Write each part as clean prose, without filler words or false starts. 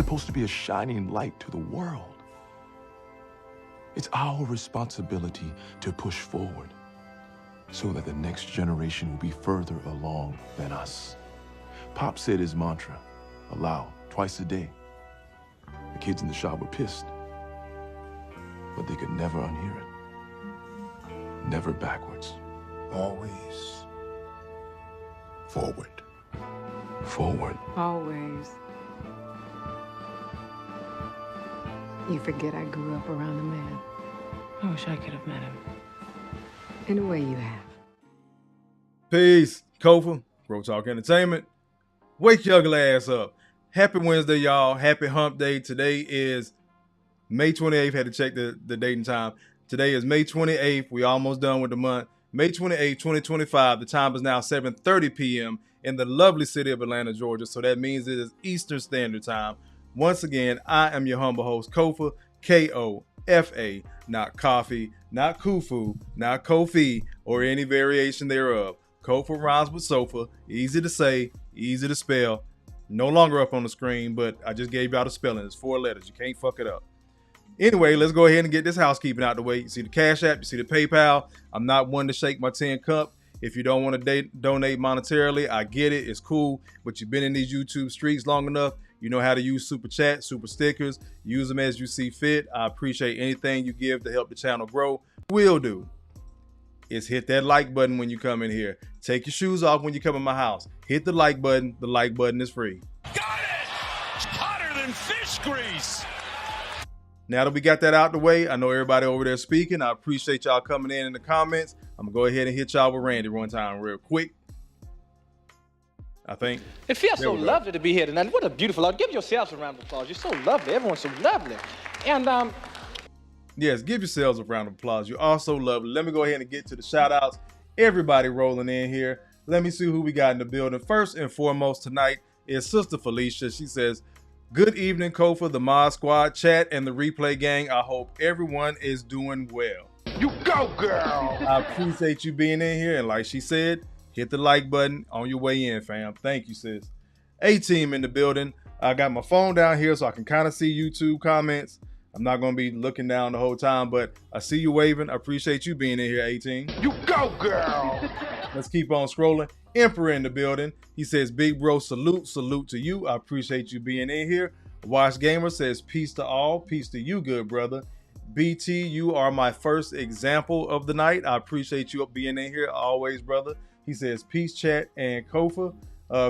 supposed to be a shining light to the world. It's our responsibility to push forward so that the next generation will be further along than us. Pop said his mantra, aloud, twice a day. The kids in the shop were pissed, but they could never unhear it. Never backwards. Always forward. Forward. Always. You forget I grew up around a man. I wish I could have met him. In a way you have. Peace. Kofa, G.R.O.W.T.H Entertainment. Wake your ugly ass up. Happy Wednesday, y'all. Happy hump day. Today is May 28th. Had to check the date and time. Today is May 28th. We almost done with the month. May 28th, 2025. The time is now 7:30 p.m. in the lovely city of Atlanta, Georgia. So that means it is Eastern Standard Time. Once again, I am your humble host, Kofa, K-O-F-A, not coffee, not kufu, not Kofi, or any variation thereof. Kofa rhymes with sofa. Easy to say, easy to spell. No longer up on the screen, but I just gave y'all the spelling. It's 4 letters. You can't fuck it up. Anyway, let's go ahead and get this housekeeping out the way. You see the Cash App, you see the PayPal. I'm not one to shake my tin cup. If you don't want to donate monetarily, I get it. It's cool. But you've been in these YouTube streets long enough. You know how to use Super Chat, Super Stickers. Use them as you see fit. I appreciate anything you give to help the channel grow. Will do is hit that like button when you come in here. Take your shoes off when you come in my house. Hit the like button. The like button is free. Got it! Hotter than fish grease. Now that we got that out the way, I know everybody over there speaking. I appreciate y'all coming in the comments. I'm going to go ahead and hit y'all with Randy one time real quick. I think. It feels so lovely to be here tonight. What a beautiful audience. Give yourselves a round of applause. You're so lovely. Everyone's so lovely. And yes, give yourselves a round of applause. You're all so lovely. Let me go ahead and get to the shout outs. Everybody rolling in here. Let me see who we got in the building. First and foremost tonight is Sister Felicia. She says, good evening, Kofa, the Mod Squad, chat, and the replay gang. I hope everyone is doing well. You go, girl! I appreciate you being in here. And like she said, hit the like button on your way in, fam. Thank you, sis. A-Team in the building. I got my phone down here so I can kind of see YouTube comments. I'm not going to be looking down the whole time, but I see you waving. I appreciate you being in here, A-Team. You go, girl! Let's keep on scrolling. Emperor in the building. He says, big bro, salute to you. I appreciate you being in here. Watch Gamer says, peace to all. Peace to you, good brother. BT, you are my first example of the night. I appreciate you being in here always, brother. He says, peace, chat, and Kofa.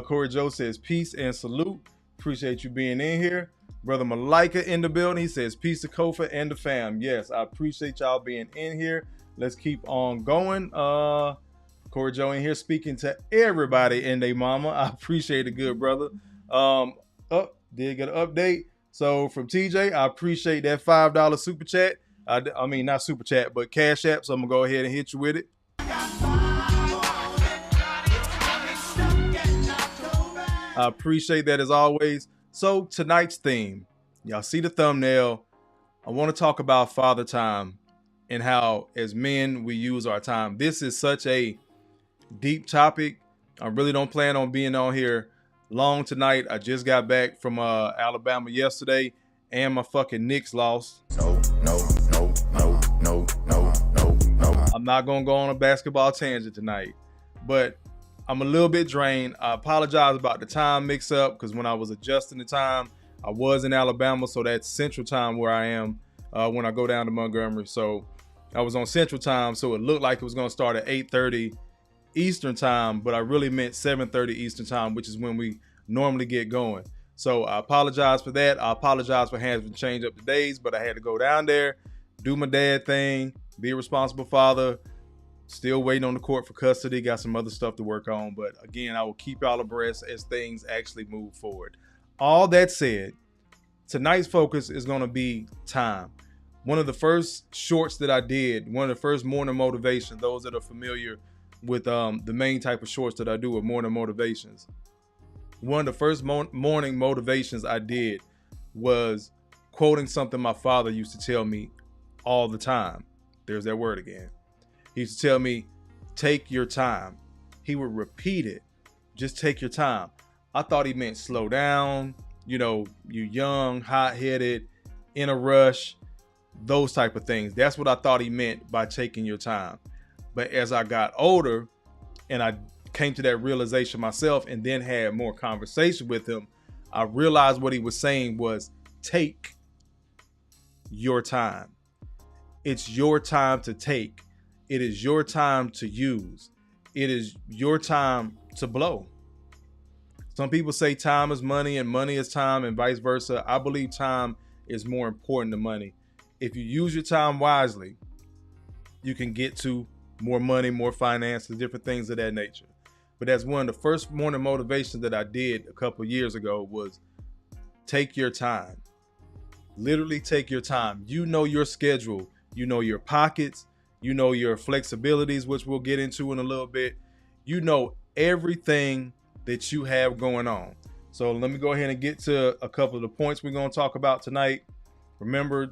Corey Joe says, peace and salute. Appreciate you being in here. Brother Malika in the building. He says, peace to Kofa and the fam. Yes, I appreciate y'all being in here. Let's keep on going. Corey Joe in here speaking to everybody and they mama. I appreciate it, good brother. Did get an update. So from TJ, I appreciate that $5 super chat. I mean, not super chat, but Cash App. So I'm going to go ahead and hit you with it. I appreciate that as always. So tonight's theme, y'all see the thumbnail. I want to talk about father time and how as men we use our time. This is such a deep topic. I really don't plan on being on here long tonight. I just got back from Alabama yesterday and my fucking Knicks lost. No. I'm not going to go on a basketball tangent tonight, but I'm a little bit drained. I apologize about the time mix up because when I was adjusting the time, I was in Alabama. So that's Central Time where I am when I go down to Montgomery. So I was on Central Time. So it looked like it was going to start at 8:30 Eastern Time, but I really meant 7:30 Eastern Time, which is when we normally get going. So I apologize for that. I apologize for having to change up the days, but I had to go down there, do my dad thing, be a responsible father. Still waiting on the court for custody. Got some other stuff to work on. But again, I will keep y'all abreast as things actually move forward. All that said, tonight's focus is going to be time. One of the first shorts that I did, one of the first morning motivations, those that are familiar with the main type of shorts that I do with morning motivations. One of the first morning motivations I did was quoting something my father used to tell me all the time. There's that word again. He used to tell me, take your time. He would repeat it. Just take your time. I thought he meant slow down, you young, hot-headed, in a rush, those type of things. That's what I thought he meant by taking your time. But as I got older and I came to that realization myself and then had more conversation with him, I realized what he was saying was take your time. It's your time to take. It is your time to use. It is your time to blow. Some people say time is money and money is time and vice versa. I believe time is more important than money. If you use your time wisely, you can get to more money, more finances, different things of that nature. But that's one of the first morning motivations that I did a couple years ago was take your time. Literally take your time. You know your schedule. You know your pockets. You know your flexibilities, which we'll get into in a little bit. You know everything that you have going on. So let me go ahead and get to a couple of the points we're going to talk about tonight. Remember,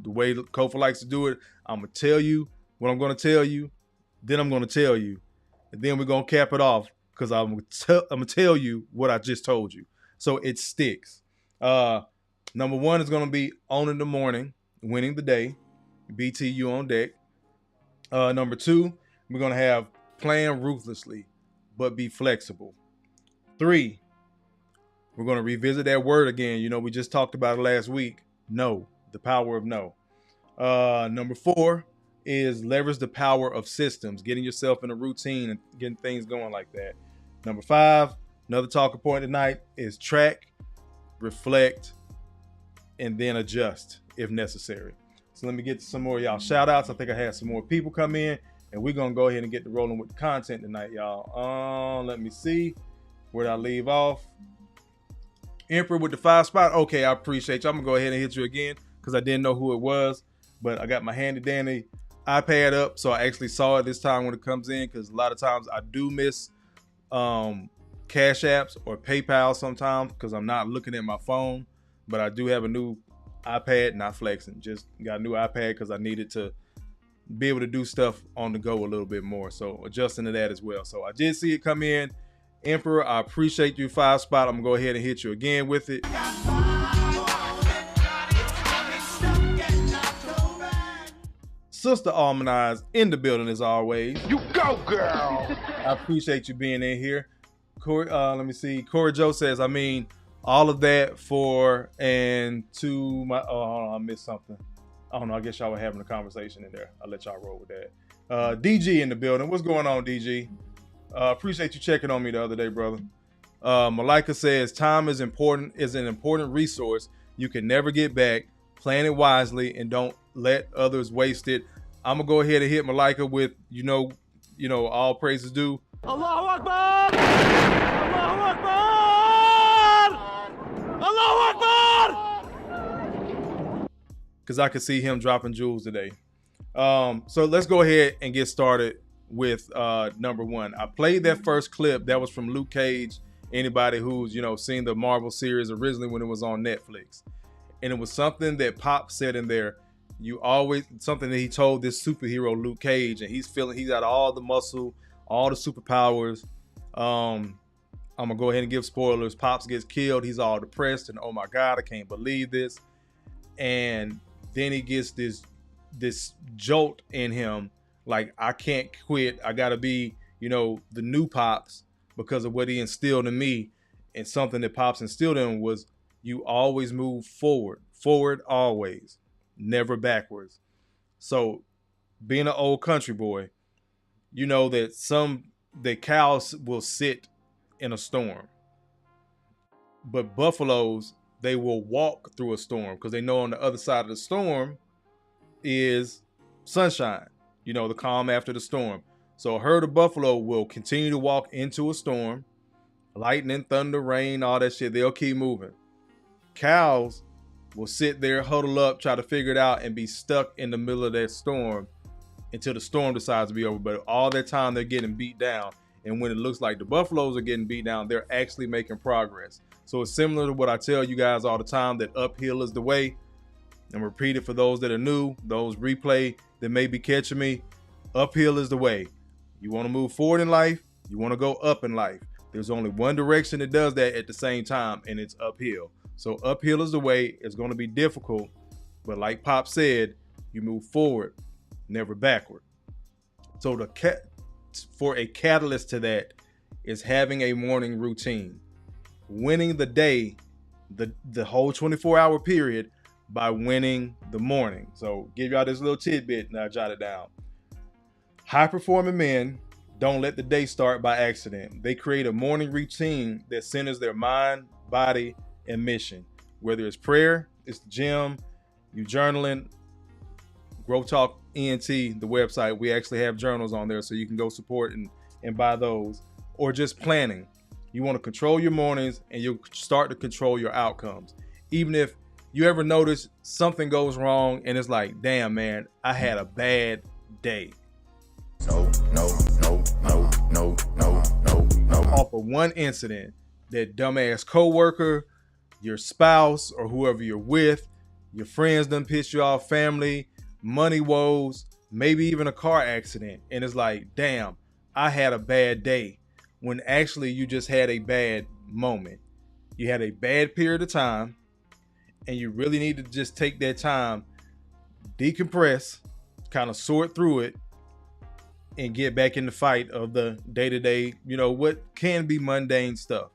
the way Kofa likes to do it, I'm going to tell you what I'm going to tell you. Then I'm going to tell you. And then we're going to cap it off because I'm going to tell you what I just told you. So it sticks. Number one is going to be owning the morning, winning the day. BTU on deck. Number two, we're going to have plan ruthlessly, but be flexible. 3, we're going to revisit that word again. We just talked about it last week. No, the power of no. Number 4 is leverage the power of systems, getting yourself in a routine and getting things going like that. Number 5, another talking point tonight is track, reflect, and then adjust if necessary. So let me get to some more of y'all shout outs. I think I had some more people come in and we're going to go ahead and get to rolling with the content tonight, y'all. Let me see. Where did I leave off? Emperor with the 5 spot. Okay, I appreciate you. I'm going to go ahead and hit you again because I didn't know who it was. But I got my handy dandy iPad up, so I actually saw it this time when it comes in because a lot of times I do miss Cash Apps or PayPal sometimes because I'm not looking at my phone. But I do have a new iPad, not flexing. Just got a new iPad because I needed to be able to do stuff on the go a little bit more. So adjusting to that as well. So I did see it come in. Emperor, I appreciate you 5 spot. I'm gonna go ahead and hit you again with it. Sister Almanize in the building as always. You go, girl. I appreciate you being in here. Corey, let me see. Corey Joe says, I mean, all of that for and to my. Oh, hold on, I missed something. I don't know. I guess y'all were having a conversation in there. I'll let y'all roll with that. DG in the building. What's going on, DG? Appreciate you checking on me the other day, brother. Malika says time is an important resource you can never get back. Plan it wisely and don't let others waste it. I'm gonna go ahead and hit Malika with all praises due. Allahu Akbar! Allahu Akbar! Allahu Akbar! Because I could see him dropping jewels today. So let's go ahead and get started with number 1. I played that first clip that was from Luke Cage. Anybody who's seen the Marvel series originally when it was on Netflix, and it was something that Pop said in there. Something that he told this superhero Luke Cage, and he's got all the muscle, all the superpowers. I'm gonna go ahead and give spoilers. Pops gets killed. He's all depressed and oh my God, I can't believe this. And then he gets this jolt in him. Like, I can't quit. I got to be, the new Pops because of what he instilled in me. And something that Pops instilled in him was you always move forward. Forward always. Never backwards. So being an old country boy, you know that cows will sit in a storm. But buffaloes, they will walk through a storm because they know on the other side of the storm is sunshine. The calm after the storm. So a herd of buffalo will continue to walk into a storm, lightning, thunder, rain, all that shit. They'll keep moving. Cows will sit there, huddle up, try to figure it out, and be stuck in the middle of that storm until the storm decides to be over. But all that time they're getting beat down. And when it looks like the buffaloes are getting beat down, they're actually making progress. So it's similar to what I tell you guys all the time, that uphill is the way. And repeat it for those that are new, those replay that may be catching me. Uphill is the way. You want to move forward in life. You want to go up in life. There's only one direction that does that at the same time, and it's uphill. So uphill is the way. It's going to be difficult. But like Pop said, you move forward, never backward. So for a catalyst to that is having a morning routine. Winning the day, the whole 24-hour period, by winning the morning. So give y'all this little tidbit, now jot it down. High-performing men don't let the day start by accident. They create a morning routine that centers their mind, body, and mission. Whether it's prayer, it's the gym, you journaling, G.R.O.W.T.H, the website, we actually have journals on there so you can go support and buy those. Or just planning. You want to control your mornings and you'll start to control your outcomes. Even if you ever notice something goes wrong and it's like, damn, man, I had a bad day. No. Off of one incident, that dumbass coworker, your spouse, or whoever you're with, your friends done piss you off, family, money woes, maybe even a car accident. And it's like, damn, I had a bad day. When actually you just had a bad moment. You had a bad period of time, and you really need to just take that time, decompress, kind of sort through it, and get back in the fight of the day-to-day, what can be mundane stuff.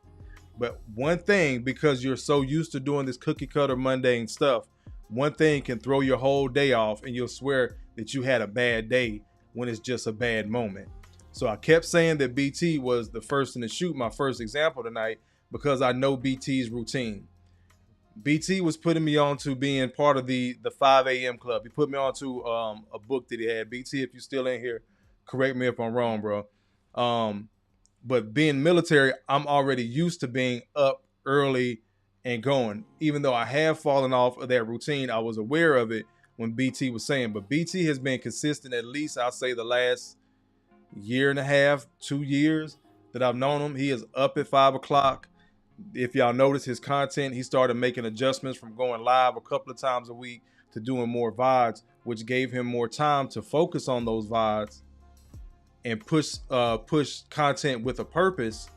But one thing, because you're so used to doing this cookie cutter mundane stuff, one thing can throw your whole day off and you'll swear that you had a bad day when it's just a bad moment. So I kept saying that BT was the first in the shoot, my first example tonight, because I know BT's routine. BT was putting me on to being part of the 5 a.m. club. He put me on to a book that he had. BT, if you're still in here, correct me if I'm wrong, bro. But being military, I'm already used to being up early and going. Even though I have fallen off of that routine, I was aware of it when BT was saying. But BT has been consistent at least, I'll say, the last year and a half, 2 years that I've known him. He is up at 5 o'clock. If y'all notice his content, he started making adjustments from going live a couple of times a week to doing more VODs, which gave him more time to focus on those VODs and push content with a purpose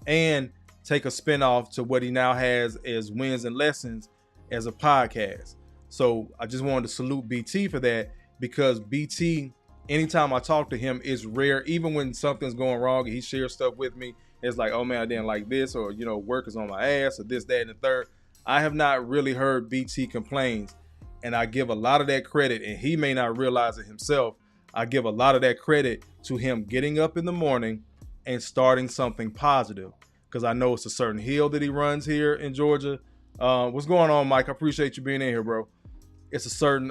and take a spinoff to what he now has as Wins and Lessons as a podcast. So I just wanted to salute BT for that, because BT, anytime I talk to him, it's rare. Even when something's going wrong and he shares stuff with me, it's like, oh man, I didn't like this, or work is on my ass, or this, that, and the third. I have not really heard BT complains, and I give a lot of that credit, and he may not realize it himself. I give a lot of that credit to him getting up in the morning and starting something positive, because I know it's a certain hill that he runs here in Georgia. What's going on, Mike? I appreciate you being in here, bro. It's a certain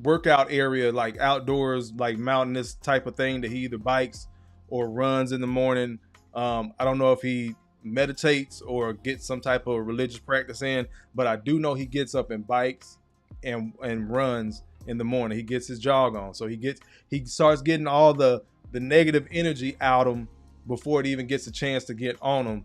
workout area, like outdoors, like mountainous type of thing, that he either bikes or runs in the morning. I don't know if he meditates or gets some type of religious practice in, but I do know he gets up and bikes and runs in the morning. He gets his jog on. So he starts getting all the negative energy out of him before it even gets a chance to get on him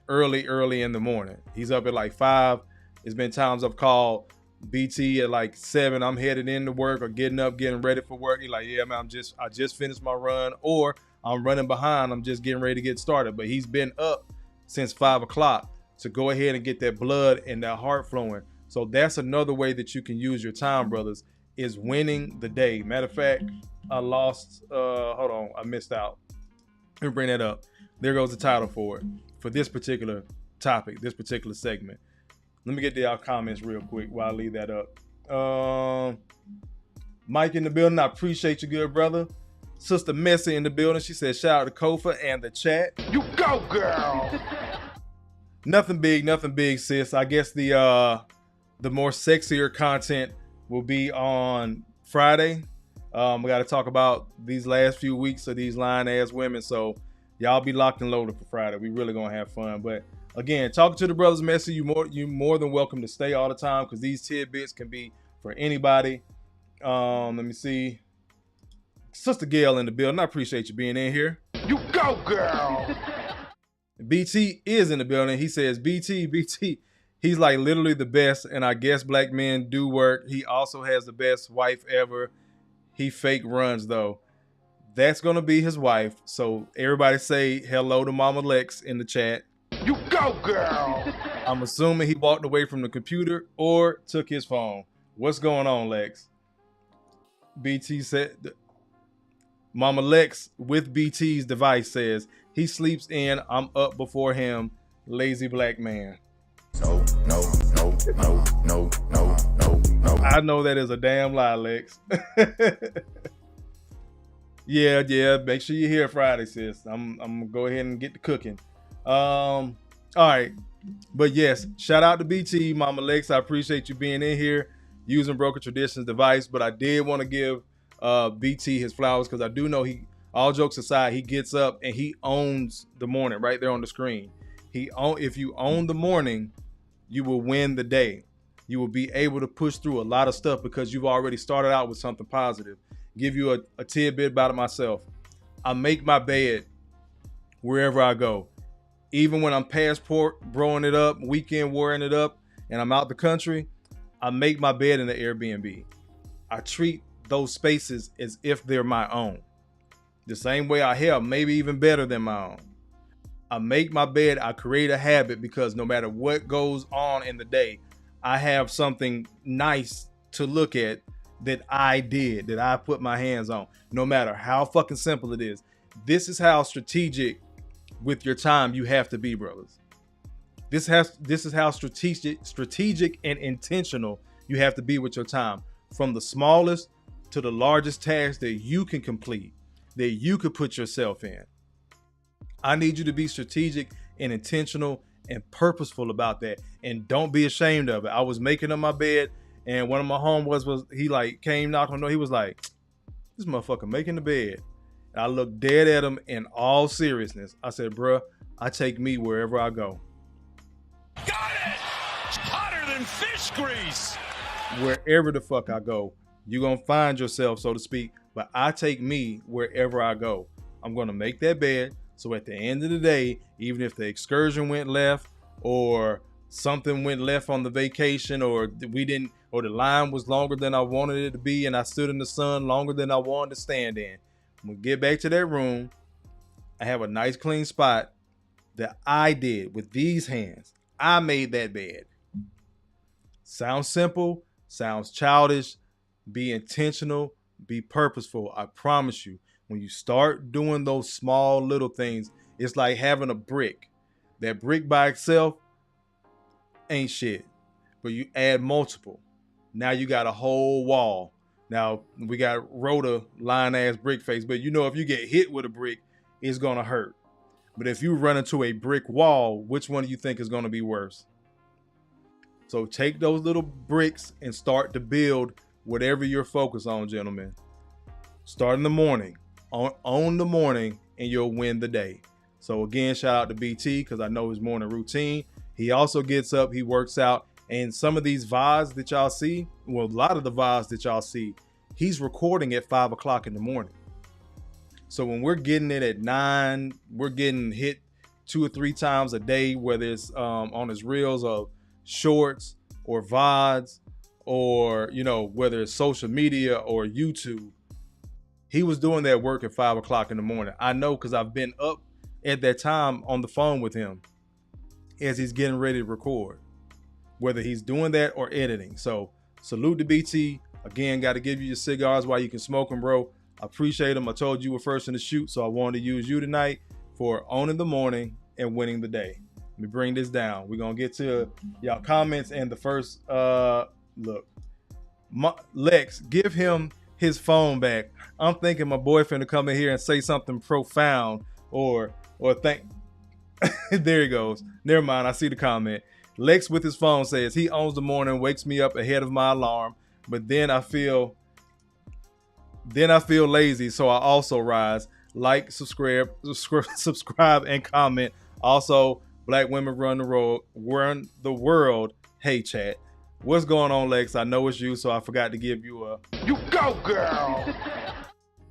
early in the morning. He's up at like 5. There's been times I've called BT at like 7. I'm headed into work or getting up, getting ready for work. He's like, yeah, man, I just finished my run, or I'm running behind. I'm just getting ready to get started. But he's been up since 5 o'clock to go ahead and get that blood and that heart flowing. So that's another way that you can use your time, brothers, is winning the day. Matter of fact, I lost, hold on, I missed out. Let me bring that up. There goes the title for this particular topic, this particular segment. Let me get to y'all comments real quick while I leave that up. Mike in the building, I appreciate you, good brother. Sister Messy in the building, she said, shout out to Kofa and the chat. You go, girl. Nothing big, sis. I guess the more sexier content will be on Friday. We got to talk about these last few weeks of these lying ass women. So y'all be locked and loaded for Friday. We really gonna have fun. But again, talking to the brothers, Messy, you more than welcome to stay all the time, because these tidbits can be for anybody. Let me see. Sister Gail in the building, I appreciate you being in here. You go, girl. BT is in the building. He says, BT, he's like literally the best, and I guess black men do work. He also has the best wife ever. He fake runs, though. That's going to be his wife. So everybody say hello to Mama Lex in the chat. You go, girl. I'm assuming he walked away from the computer or took his phone. What's going on, Lex? BT said, Mama Lex with BT's device says, he sleeps in, I'm up before him, lazy black man. No. I know that is a damn lie, Lex. Yeah, make sure you're here Friday, sis. I'm gonna go ahead and get to cooking. All right. But yes, shout out to BT, Mama Lex. I appreciate you being in here using Broken Traditions device. But I did want to give BT his flowers because I do know he, all jokes aside, he gets up and he owns the morning right there on the screen. If you own the morning, you will win the day. You will be able to push through a lot of stuff because you've already started out with something positive. Give you a tidbit about it myself. I make my bed wherever I go. Even when I'm passport broing it up, weekend wearing it up, and I'm out the country, I make my bed in the Airbnb. I treat those spaces as if they're my own. The same way I have, maybe even better than my own. I make my bed, I create a habit because no matter what goes on in the day, I have something nice to look at that I put my hands on, no matter how fucking simple it is. This is how strategic with your time you have to be, brothers. This is how strategic and intentional you have to be with your time, from the smallest to the largest task that you can complete, that you could put yourself in. I need you to be strategic and intentional and purposeful about that, and don't be ashamed of it. I was making up my bed, and one of my homeboys he like came knocked on the door. He was like, "This motherfucker making the bed." And I looked dead at him in all seriousness. I said, "Bruh, I take me wherever I go." Got it! It's hotter than fish grease. Wherever the fuck I go, you're gonna find yourself, so to speak. But I take me wherever I go. I'm gonna make that bed. So at the end of the day, even if the excursion went left or something went left on the vacation, or the line was longer than I wanted it to be, and I stood in the sun longer than I wanted to stand in, when we get back to that room, I have a nice clean spot that I did with these hands. I made that bed. Sounds simple, sounds childish. Be intentional, be purposeful. I promise you, when you start doing those small little things, it's like having a brick. That brick by itself ain't shit, but you add multiple. Now you got a whole wall. Now we got Rhoda line ass brick face, but you know, if you get hit with a brick, it's gonna hurt. But if you run into a brick wall, which one do you think is gonna be worse? So take those little bricks and start to build whatever you're focused on, gentlemen. Start in the morning, own the morning, and you'll win the day. So again, shout out to BT because I know his morning routine. He also gets up, he works out, and some of these VODs that y'all see, well, a lot of the VODs that y'all see, he's recording at 5 o'clock in the morning. So when we're getting it at 9, we're getting hit 2 or 3 times a day, whether it's on his reels of shorts or VODs, or, you know, whether it's social media or YouTube. He was doing that work at 5 o'clock in the morning. I know because I've been up at that time on the phone with him as he's getting ready to record, whether he's doing that or editing. So salute to BT. Again, got to give you your cigars while you can smoke them, bro. I appreciate them. I told you were first in the shoot, so I wanted to use you tonight for owning the morning and winning the day. Let me bring this down. We're going to get to y'all comments, and the first, look. Lex, give him his phone back. I'm thinking my boyfriend to come in here and say something profound or think. There he goes. Never mind. I see the comment. Lex with his phone says he owns the morning, wakes me up ahead of my alarm, but then I feel lazy, so I also rise. Like, subscribe, and comment. Also, Black women run the world. Hey, chat. What's going on, Lex? I know it's you, so I forgot to give you a... You go, girl!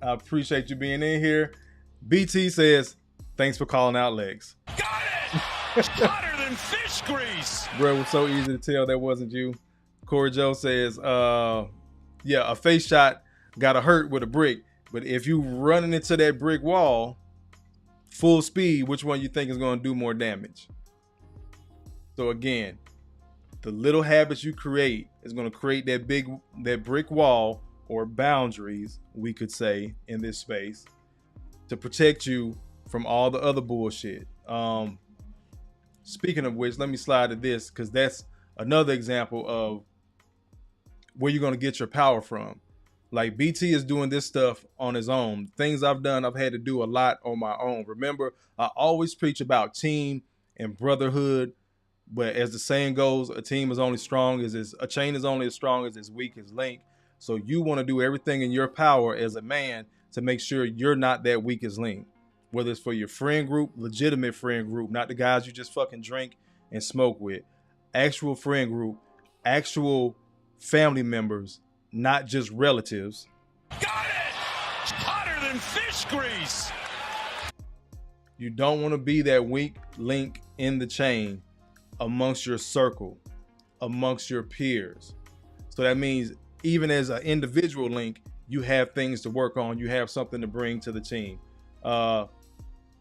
I appreciate you being in here. BT says, thanks for calling out Lex. Got it! It's hotter than fish grease. Bro, it was so easy to tell that wasn't you. Corey Joe says, yeah, a face shot gotta hurt with a brick, but if you running into that brick wall full speed, which one you think is going to do more damage? So again, the little habits you create is going to create that brick wall or boundaries, we could say, in this space to protect you from all the other bullshit. Speaking of which, let me slide to this, because that's another example of where you're going to get your power from. Like, BT is doing this stuff on his own. Things I've done, I've had to do a lot on my own. Remember, I always preach about team and brotherhood, but as the saying goes, a chain is only as strong as its weakest link. So you want to do everything in your power as a man to make sure you're not that weakest link. Whether it's for your friend group, legitimate friend group, not the guys you just fucking drink and smoke with, actual friend group, actual family members, not just relatives. Got it! It's hotter than fish grease. You don't want to be that weak link in the chain amongst your circle, amongst your peers. So that means even as an individual link, you have things to work on. You have something to bring to the team.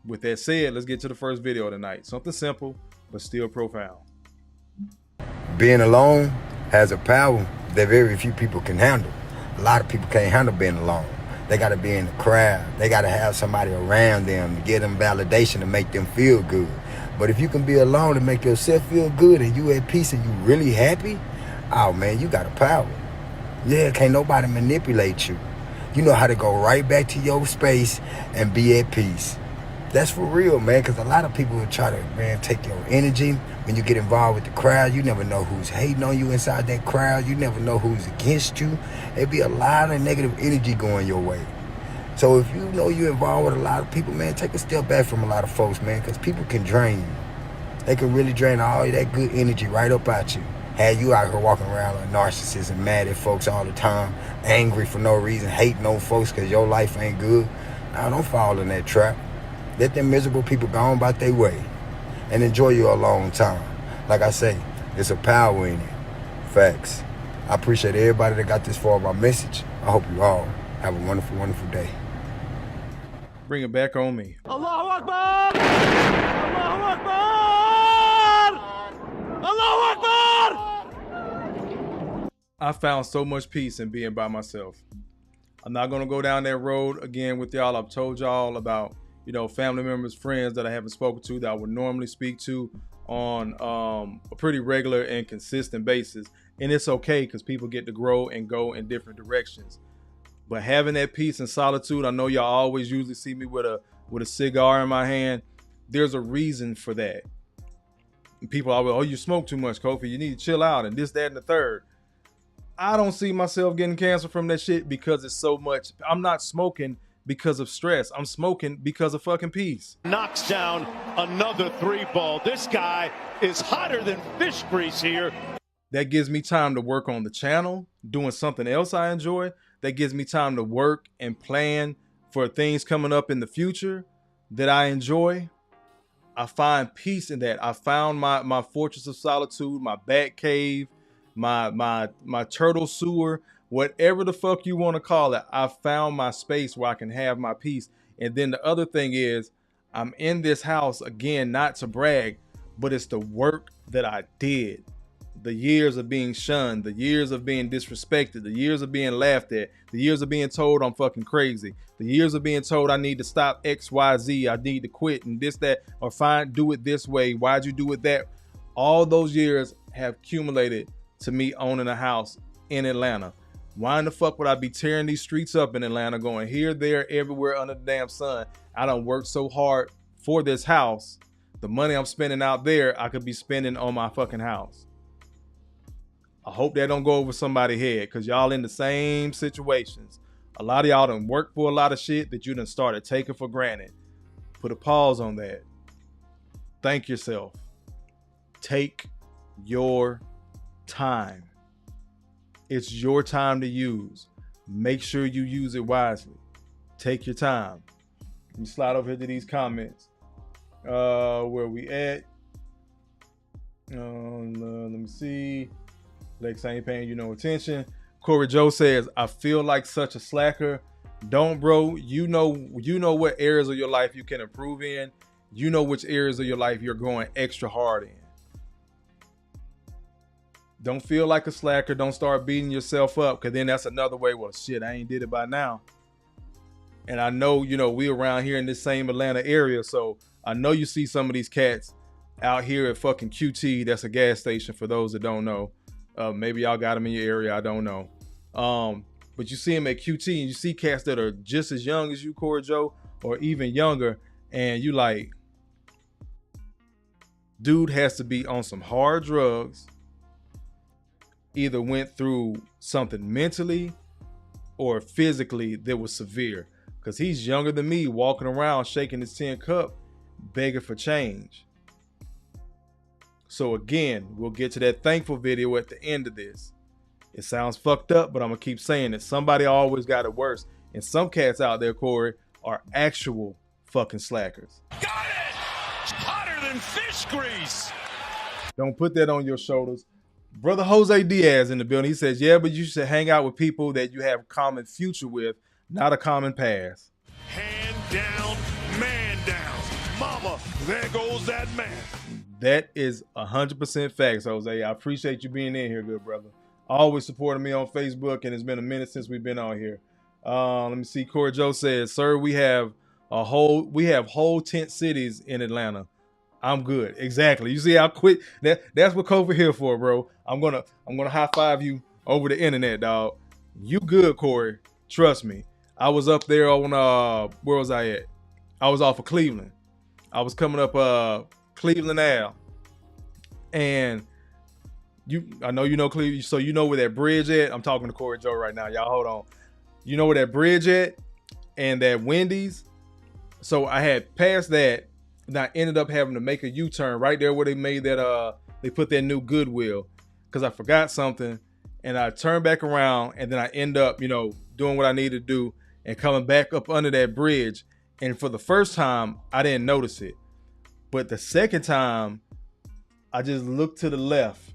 With that said, let's get to the first video tonight. Something simple, but still profound. Being alone has a power that very few people can handle. A lot of people can't handle being alone. They got to be in the crowd. They got to have somebody around them to give them validation to make them feel good. But if you can be alone and make yourself feel good and you at peace and you really happy, oh man, you got a power. Yeah, can't nobody manipulate you. You know how to go right back to your space and be at peace. That's for real, man, because a lot of people will try to, man, take your energy. When you get involved with the crowd, you never know who's hating on you inside that crowd. You never know who's against you. There'd be a lot of negative energy going your way. So if you know you're involved with a lot of people, man, take a step back from a lot of folks, man, because people can drain you. They can really drain all that good energy right up out you. Have you out here walking around like narcissists and mad at folks all the time, angry for no reason, hating on folks because your life ain't good. Now, don't fall in that trap. Let them miserable people go on about their way and enjoy your alone time. Like I say, there's a power in it. Facts. I appreciate everybody that got this far of my message. I hope you all have a wonderful, wonderful day. Bring it back on me. Allahu Akbar! Allahu Akbar! Allahu Akbar! I found so much peace in being by myself. I'm not going to go down that road again with y'all. I've told y'all about, family members, friends that I haven't spoken to that I would normally speak to on a pretty regular and consistent basis. And it's okay because people get to grow and go in different directions. But having that peace and solitude, I know y'all always usually see me with a cigar in my hand. There's a reason for that. And people always, oh, you smoke too much, Kofi. You need to chill out and this, that, and the third. I don't see myself getting cancer from that shit because it's so much. I'm not smoking because of stress. I'm smoking because of fucking peace. Knocks down another 3-ball. This guy is hotter than fish grease here. That gives me time to work on the channel, doing something else I enjoy. That gives me time to work and plan for things coming up in the future that I enjoy. I find peace in that. I found my fortress of solitude, my bat cave, my turtle sewer, whatever the fuck you want to call it. I found my space where I can have my peace. And then the other thing is, I'm in this house, again, not to brag, but it's the work that I did. The years of being shunned, the years of being disrespected, the years of being laughed at, the years of being told I'm fucking crazy, the years of being told I need to stop X, Y, Z, I need to quit and this, that, or do it this way. Why'd you do it that? All those years have accumulated to me owning a house in Atlanta. Why in the fuck would I be tearing these streets up in Atlanta, going here, there, everywhere under the damn sun? I done worked so hard for this house. The money I'm spending out there, I could be spending on my fucking house. I hope that don't go over somebody's head because y'all in the same situations. A lot of y'all done worked for a lot of shit that you done started taking for granted. Put a pause on that. Thank yourself. Take your time. It's your time to use. Make sure you use it wisely. Take your time. Let me slide over here to these comments. Where we at? Let me see. Lex ain't paying you no attention. Corey Joe says, I feel like such a slacker. Don't, bro. You know what areas of your life you can improve in. You know which areas of your life you're going extra hard in. Don't feel like a slacker. Don't start beating yourself up, because then that's another way. Well, shit, I ain't did it by now. And I know, you know, we around here in this same Atlanta area, so I know you see some of these cats out here at fucking QT. That's a gas station for those that don't know. Maybe y'all got them in your area. I don't know. But you see them at QT, and you see cats that are just as young as you, Corey Joe, or even younger, and you like, dude has to be on some hard drugs, either went through something mentally or physically that was severe, because he's younger than me, walking around shaking his tin cup, begging for change. So again, we'll get to that thankful video at the end of this. It sounds fucked up, but I'm gonna keep saying it. Somebody always got it worse. And some cats out there, Corey, are actual fucking slackers. Got it! Hotter than fish grease. Don't put that on your shoulders. Brother Jose Diaz in the building. He says, yeah, but you should hang out with people that you have a common future with, not a common past. Hand down, man down. Mama, there goes that man. That is 100% facts, Jose. I appreciate you being in here, good brother. Always supporting me on Facebook, and it's been a minute since we've been on here. Let me see. Corey Joe says, sir, we have whole tent cities in Atlanta. I'm good. Exactly. You see how quick that's what Kofi here for, bro. I'm gonna high five you over the internet, dog. You good, Corey. Trust me. I was up there on where was I at? I was off of Cleveland. I was coming up Cleveland Ave. And I know you know Cleveland, so you know where that bridge at. I'm talking to Corey Joe right now. Y'all hold on. You know where that bridge at? And that Wendy's. So I had passed that, and I ended up having to make a U-turn right there where they made that they put that new Goodwill, because I forgot something, and I turned back around, and then I end up, you know, doing what I needed to do and coming back up under that bridge. And for the first time, I didn't notice it. But the second time, I just looked to the left,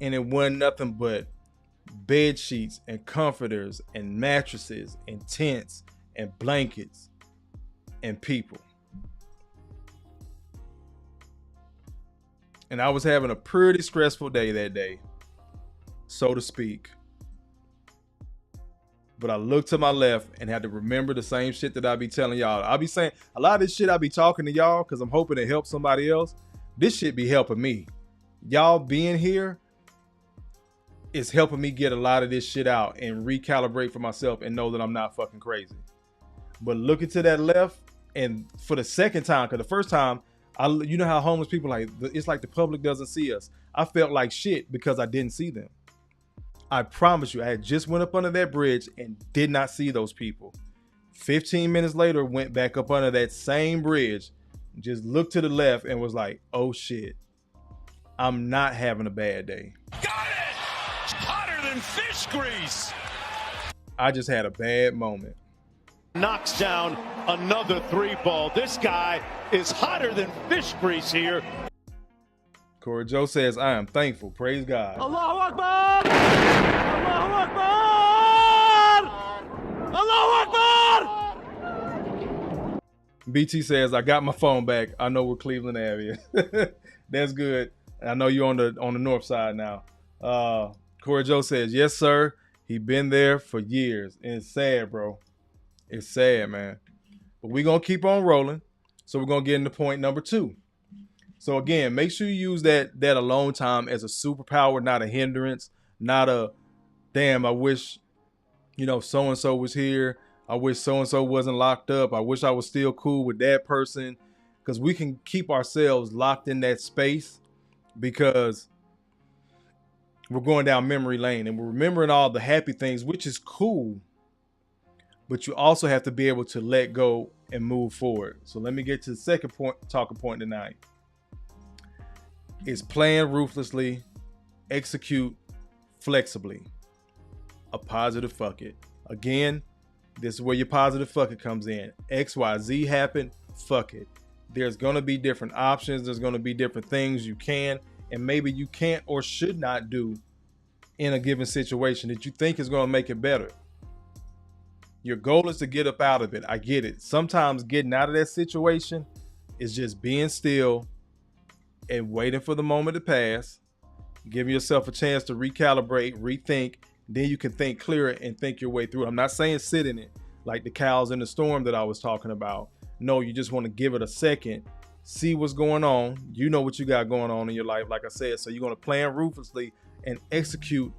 and it wasn't nothing but bed sheets and comforters and mattresses and tents and blankets and people. And I was having a pretty stressful day that day, so to speak. But I looked to my left and had to remember the same shit that I be telling y'all. I be saying a lot of this shit I be talking to y'all because I'm hoping to help somebody else. This shit be helping me. Y'all being here is helping me get a lot of this shit out and recalibrate for myself and know that I'm not fucking crazy. But looking to that left, and for the second time, because the first time, you know how homeless people, like, it's like the public doesn't see us. I felt like shit because I didn't see them. I promise you, I had just went up under that bridge and did not see those people. 15 minutes later, went back up under that same bridge, just looked to the left and was like, oh shit, I'm not having a bad day. Got it! Hotter than fish grease. I just had a bad moment. Knocks down another 3-ball. This guy is hotter than fish grease here. Corey Joe says, I am thankful. Praise God. Allahu Akbar! Allahu Akbar! Allahu Akbar! BT says, I got my phone back. I know where Cleveland Ave is. That's good. I know you're on the north side now. Corey Joe says, yes, sir. He been there for years. And it's sad, bro. It's sad, man. But we're going to keep on rolling. So we're going to get into point number 2. So again, make sure you use that alone time as a superpower, not a hindrance, not a, damn, I wish, you know, so-and-so was here. I wish so-and-so wasn't locked up. I wish I was still cool with that person. Because we can keep ourselves locked in that space because we're going down memory lane and we're remembering all the happy things, which is cool. But you also have to be able to let go and move forward. So let me get to the second talking point tonight. Is plan ruthlessly, execute flexibly. A positive fuck it. Again, this is where your positive fuck it comes in. XYZ happened, fuck it. There's going to be different options. There's going to be different things you can and maybe you can't or should not do in a given situation that you think is going to make it better. Your goal is to get up out of it. I get it. Sometimes getting out of that situation is just being still and waiting for the moment to pass. Give yourself a chance to recalibrate, rethink. Then you can think clearer and think your way through it. I'm not saying sit in it like the cows in the storm that I was talking about. No, you just want to give it a second, see what's going on. You know what you got going on in your life, like I said. So you're going to plan ruthlessly and execute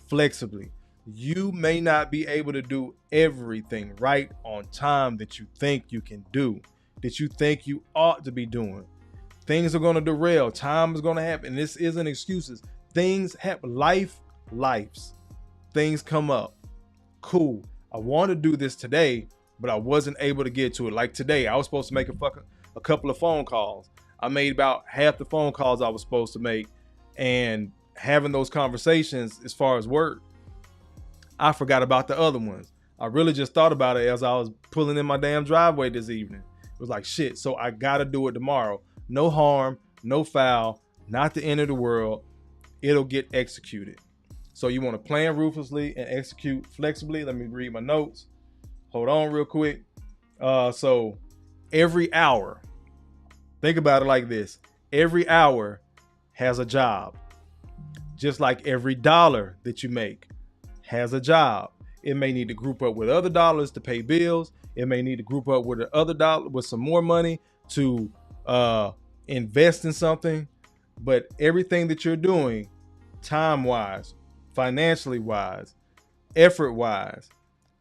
flexibly. You may not be able to do everything right on time that you think you can do, that you think you ought to be doing. Things are going to derail. Time is going to happen. This isn't excuses. Things happen. Lives. Things come up. Cool. I want to do this today, but I wasn't able to get to it. Like today, I was supposed to make a couple of phone calls. I made about half the phone calls I was supposed to make, and having those conversations as far as work, I forgot about the other ones. I really just thought about it as I was pulling in my damn driveway this evening. It was like, shit, so I got to do it tomorrow. No harm, no foul, not the end of the world. It'll get executed. So you want to plan ruthlessly and execute flexibly. Let me read my notes. Hold on real quick. So every hour, think about it like this. Every hour has a job. Just like every dollar that you make has a job. It may need to group up with other dollars to pay bills. It may need to group up with other dollar with some more money to invest in something. But everything that you're doing, time-wise, financially wise, effort wise,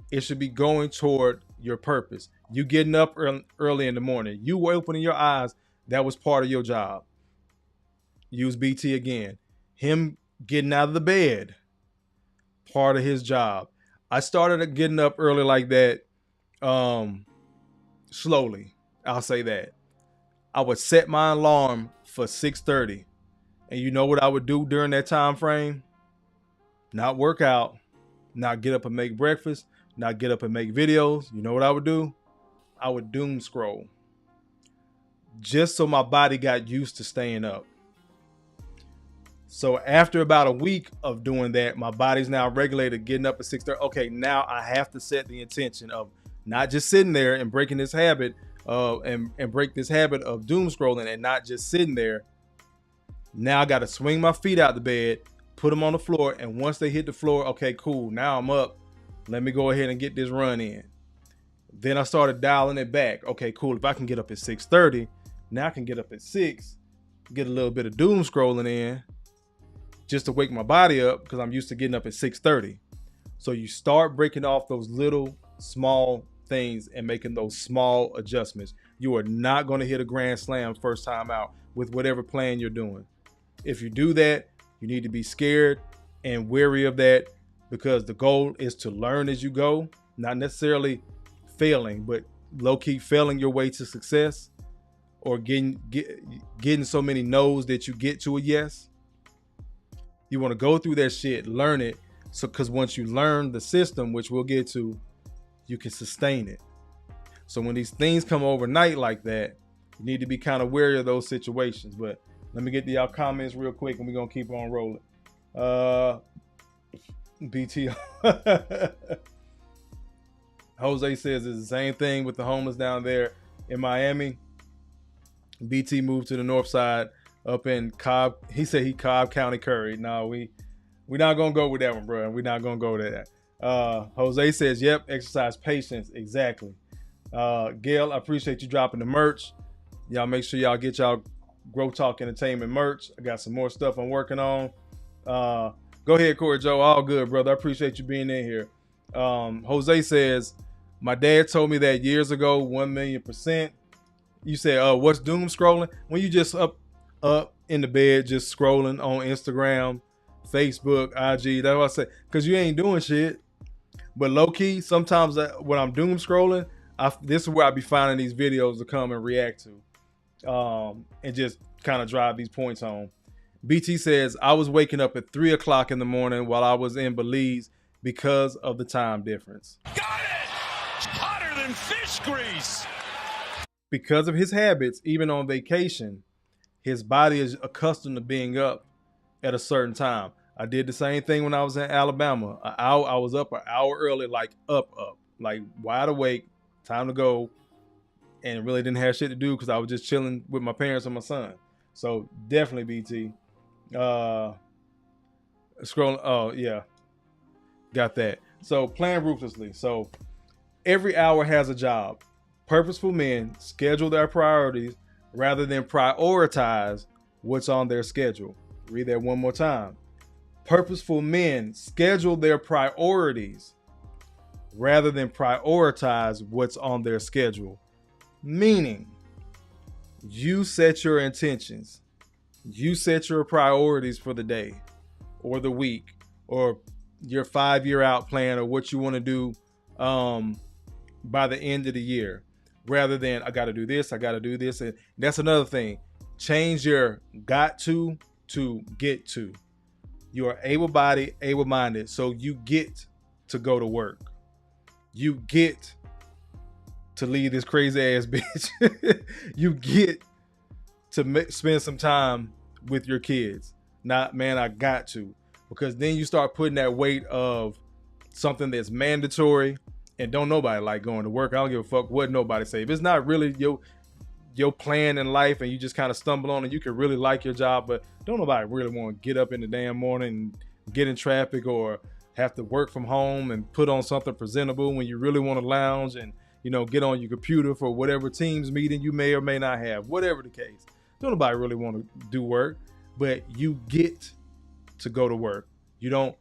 it should be going toward your purpose. You getting up early in the morning, you opening your eyes, that was part of your job. Use BT again. Him getting out of the bed, part of his job. I started getting up early like that, slowly. I'll say that. I would set my alarm for 6:30. And you know what I would do during that time frame? Not work out, not get up and make breakfast, not get up and make videos. You know what I would do? I would doom scroll. Just so my body got used to staying up. So after about a week of doing that, my body's now regulated, getting up at 6:30. Okay, now I have to set the intention of not just sitting there and breaking this habit and break this habit of doom scrolling and not just sitting there. Now I got to swing my feet out the bed, put them on the floor, and once they hit the floor, okay, cool. Now I'm up. Let me go ahead and get this run in. Then I started dialing it back. Okay, cool. If I can get up at 6:30, now I can get up at 6, get a little bit of doom scrolling in just to wake my body up because I'm used to getting up at 6:30. So you start breaking off those little small things and making those small adjustments. You are not going to hit a grand slam first time out with whatever plan you're doing. If you do that, you need to be scared and wary of that because the goal is to learn as you go, not necessarily failing, but low-key failing your way to success or getting so many no's that you get to a yes. You want to go through that shit, learn it. So, because once you learn the system, which we'll get to, you can sustain it. So when these things come overnight like that, you need to be kind of wary of those situations. But let me get to y'all comments real quick and we're going to keep on rolling. BT. Jose says it's the same thing with the homeless down there in Miami. BT moved to the north side up in Cobb. He said he Cobb County Curry. No, we're not going to go with that one, bro. We're not going to go with that. Jose says, yep, exercise patience. Exactly. Gail, I appreciate you dropping the merch. Y'all make sure y'all get y'all G.R.O.W.T.H Entertainment merch. I got some more stuff I'm working on. Go ahead, Corey Joe. All good, brother. I appreciate you being in here. Jose says, my dad told me that years ago, 1,000,000%. You said, what's doom scrolling? When you just up in the bed, just scrolling on Instagram, Facebook, IG. That's what I say. Because you ain't doing shit. But low key, sometimes when I'm doom scrolling, this is where I be finding these videos to come and react to. And just kind of drive these points home. BT says, I was waking up at 3 o'clock in the morning while I was in Belize because of the time difference. Got it! Hotter than fish grease! Because of his habits, even on vacation, his body is accustomed to being up at a certain time. I did the same thing when I was in Alabama. I was up an hour early, like up, like wide awake, time to go, and really didn't have shit to do because I was just chilling with my parents and my son. So definitely BT. Scrolling. Oh, yeah. Got that. So plan ruthlessly. So every hour has a job. Purposeful men schedule their priorities rather than prioritize what's on their schedule. Read that one more time. Purposeful men schedule their priorities rather than prioritize what's on their schedule. Meaning, you set your intentions. You set your priorities for the day or the week or your 5-year out plan or what you want to do by the end of the year, rather than I got to do this, I got to do this. And that's another thing. Change your got to get to. You are able-bodied, able-minded, so you get to go to work. You get to leave this crazy ass bitch. You get to spend some time with your kids. Not, man, I got to. Because then you start putting that weight of something that's mandatory, and don't nobody like going to work. I don't give a fuck what nobody say. If it's not really your plan in life and you just kind of stumble on it, you can really like your job, but don't nobody really want to get up in the damn morning and get in traffic or have to work from home and put on something presentable when you really want to lounge and, you know, get on your computer for whatever Teams meeting you may or may not have, whatever the case. Don't nobody really want to do work, but you get to go to work. You don't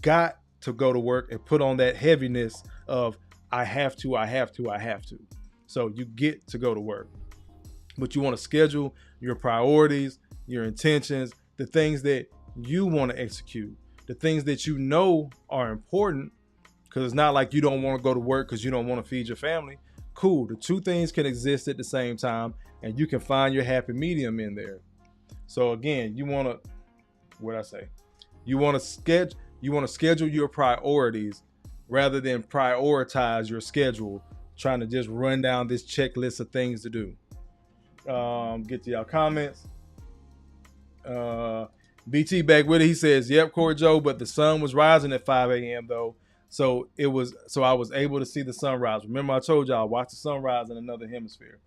got to go to work and put on that heaviness of I have to. So you get to go to work. But you want to schedule your priorities, your intentions, the things that you want to execute, the things that you know are important, because it's not like you don't want to go to work because you don't want to feed your family. Cool. The two things can exist at the same time, and you can find your happy medium in there. So again, you want to, you want to schedule your priorities rather than prioritize your schedule, trying to just run down this checklist of things to do. Get to y'all comments. BT back with it. He says, yep, Corey Joe, but the sun was rising at 5 a.m. though. So I was able to see the sunrise. Remember I told y'all, watch the sunrise in another hemisphere.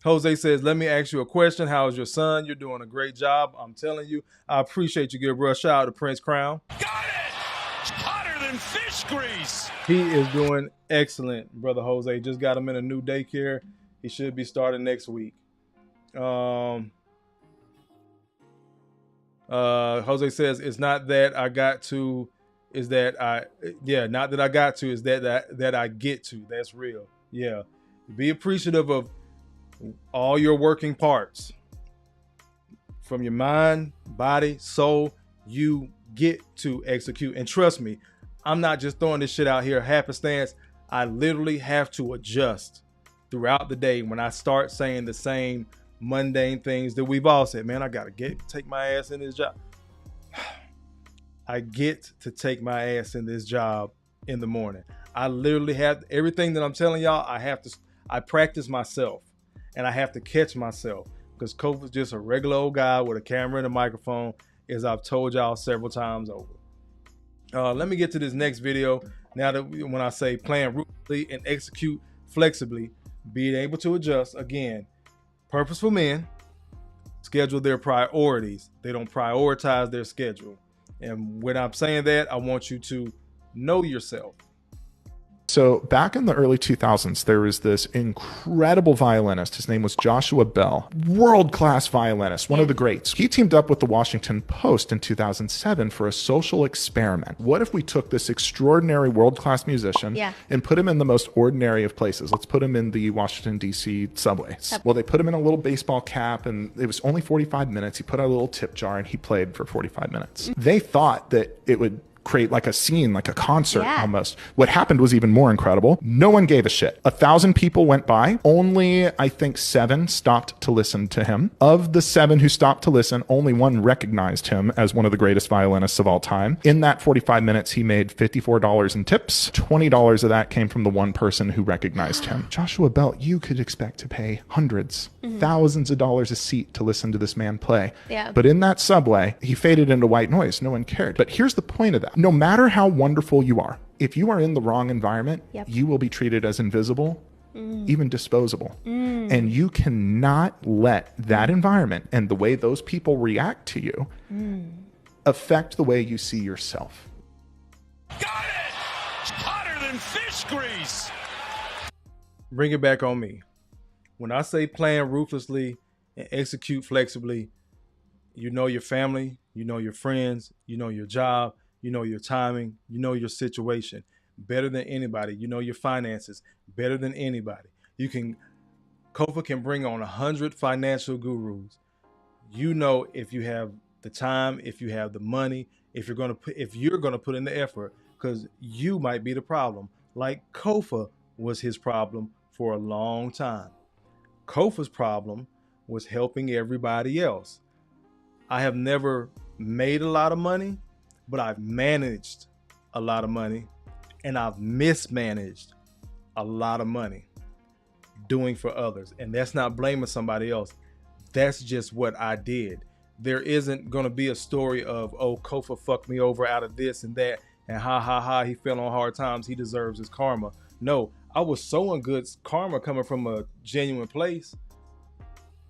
Jose says, let me ask you a question. How's your son? You're doing a great job. I'm telling you, I appreciate you. Give a shout out to Prince Crown. Got it! Hotter than fish grease. He is doing excellent, brother Jose. Just got him in a new daycare. He should be starting next week. Jose says, it's not that I got to, is that not that I got to, is that I get to. That's real. Yeah. Be appreciative of all your working parts. From your mind, body, soul, you get to execute. And trust me, I'm not just throwing this shit out here happenstance. I literally have to adjust throughout the day when I start saying the same mundane things that we've all said. Man, I gotta take my ass in this job. I get to take my ass in this job in the morning. I literally have everything that I'm telling y'all. I practice myself, and I have to catch myself because Kofi's just a regular old guy with a camera and a microphone, as I've told y'all several times over. Let me get to this next video. Now that when I say plan ruthlessly and execute flexibly, being able to adjust, again, purposeful men schedule their priorities. They don't prioritize their schedule. And when I'm saying that, I want you to know yourself. So back in the early 2000s, there was this incredible violinist. His name was Joshua Bell, world-class violinist, one of the greats. He teamed up with the Washington Post in 2007 for a social experiment. What if we took this extraordinary world-class musician and put him in the most ordinary of places? Let's put him in the Washington, D.C. subways. Well, they put him in a little baseball cap, and it was only 45 minutes. He put out a little tip jar, and he played for 45 minutes. They thought that it would create like a scene, like a concert almost. What happened was even more incredible. No one gave a shit. 1,000 people went by. Only, I think, 7 stopped to listen to him. Of the 7 who stopped to listen, only 1 recognized him as one of the greatest violinists of all time. In that 45 minutes, he made $54 in tips. $20 of that came from the 1 person who recognized him. Joshua Bell, you could expect to pay hundreds, thousands of dollars a seat to listen to this man play. But in that subway, he faded into white noise. No one cared. But here's the point of that. No matter how wonderful you are, if you are in the wrong environment, you will be treated as invisible, even disposable. And you cannot let that environment and the way those people react to you affect the way you see yourself. Got it! Hotter than fish grease! Bring it back on me. When I say plan ruthlessly and execute flexibly, you know your family, you know your friends, you know your job, you know your timing, you know your situation better than anybody. You know your finances better than anybody. Kofa can bring on 100 financial gurus. You know if you have the time, if you have the money, if you're gonna put in the effort, because you might be the problem. Like Kofa was his problem for a long time. Kofa's problem was helping everybody else. I have never made a lot of money, but I've managed a lot of money, and I've mismanaged a lot of money doing for others. And that's not blaming somebody else. That's just what I did. There isn't going to be a story of, oh, Kofa fucked me over out of this and that, and ha, he fell on hard times, he deserves his karma. No, I was sowing good karma coming from a genuine place.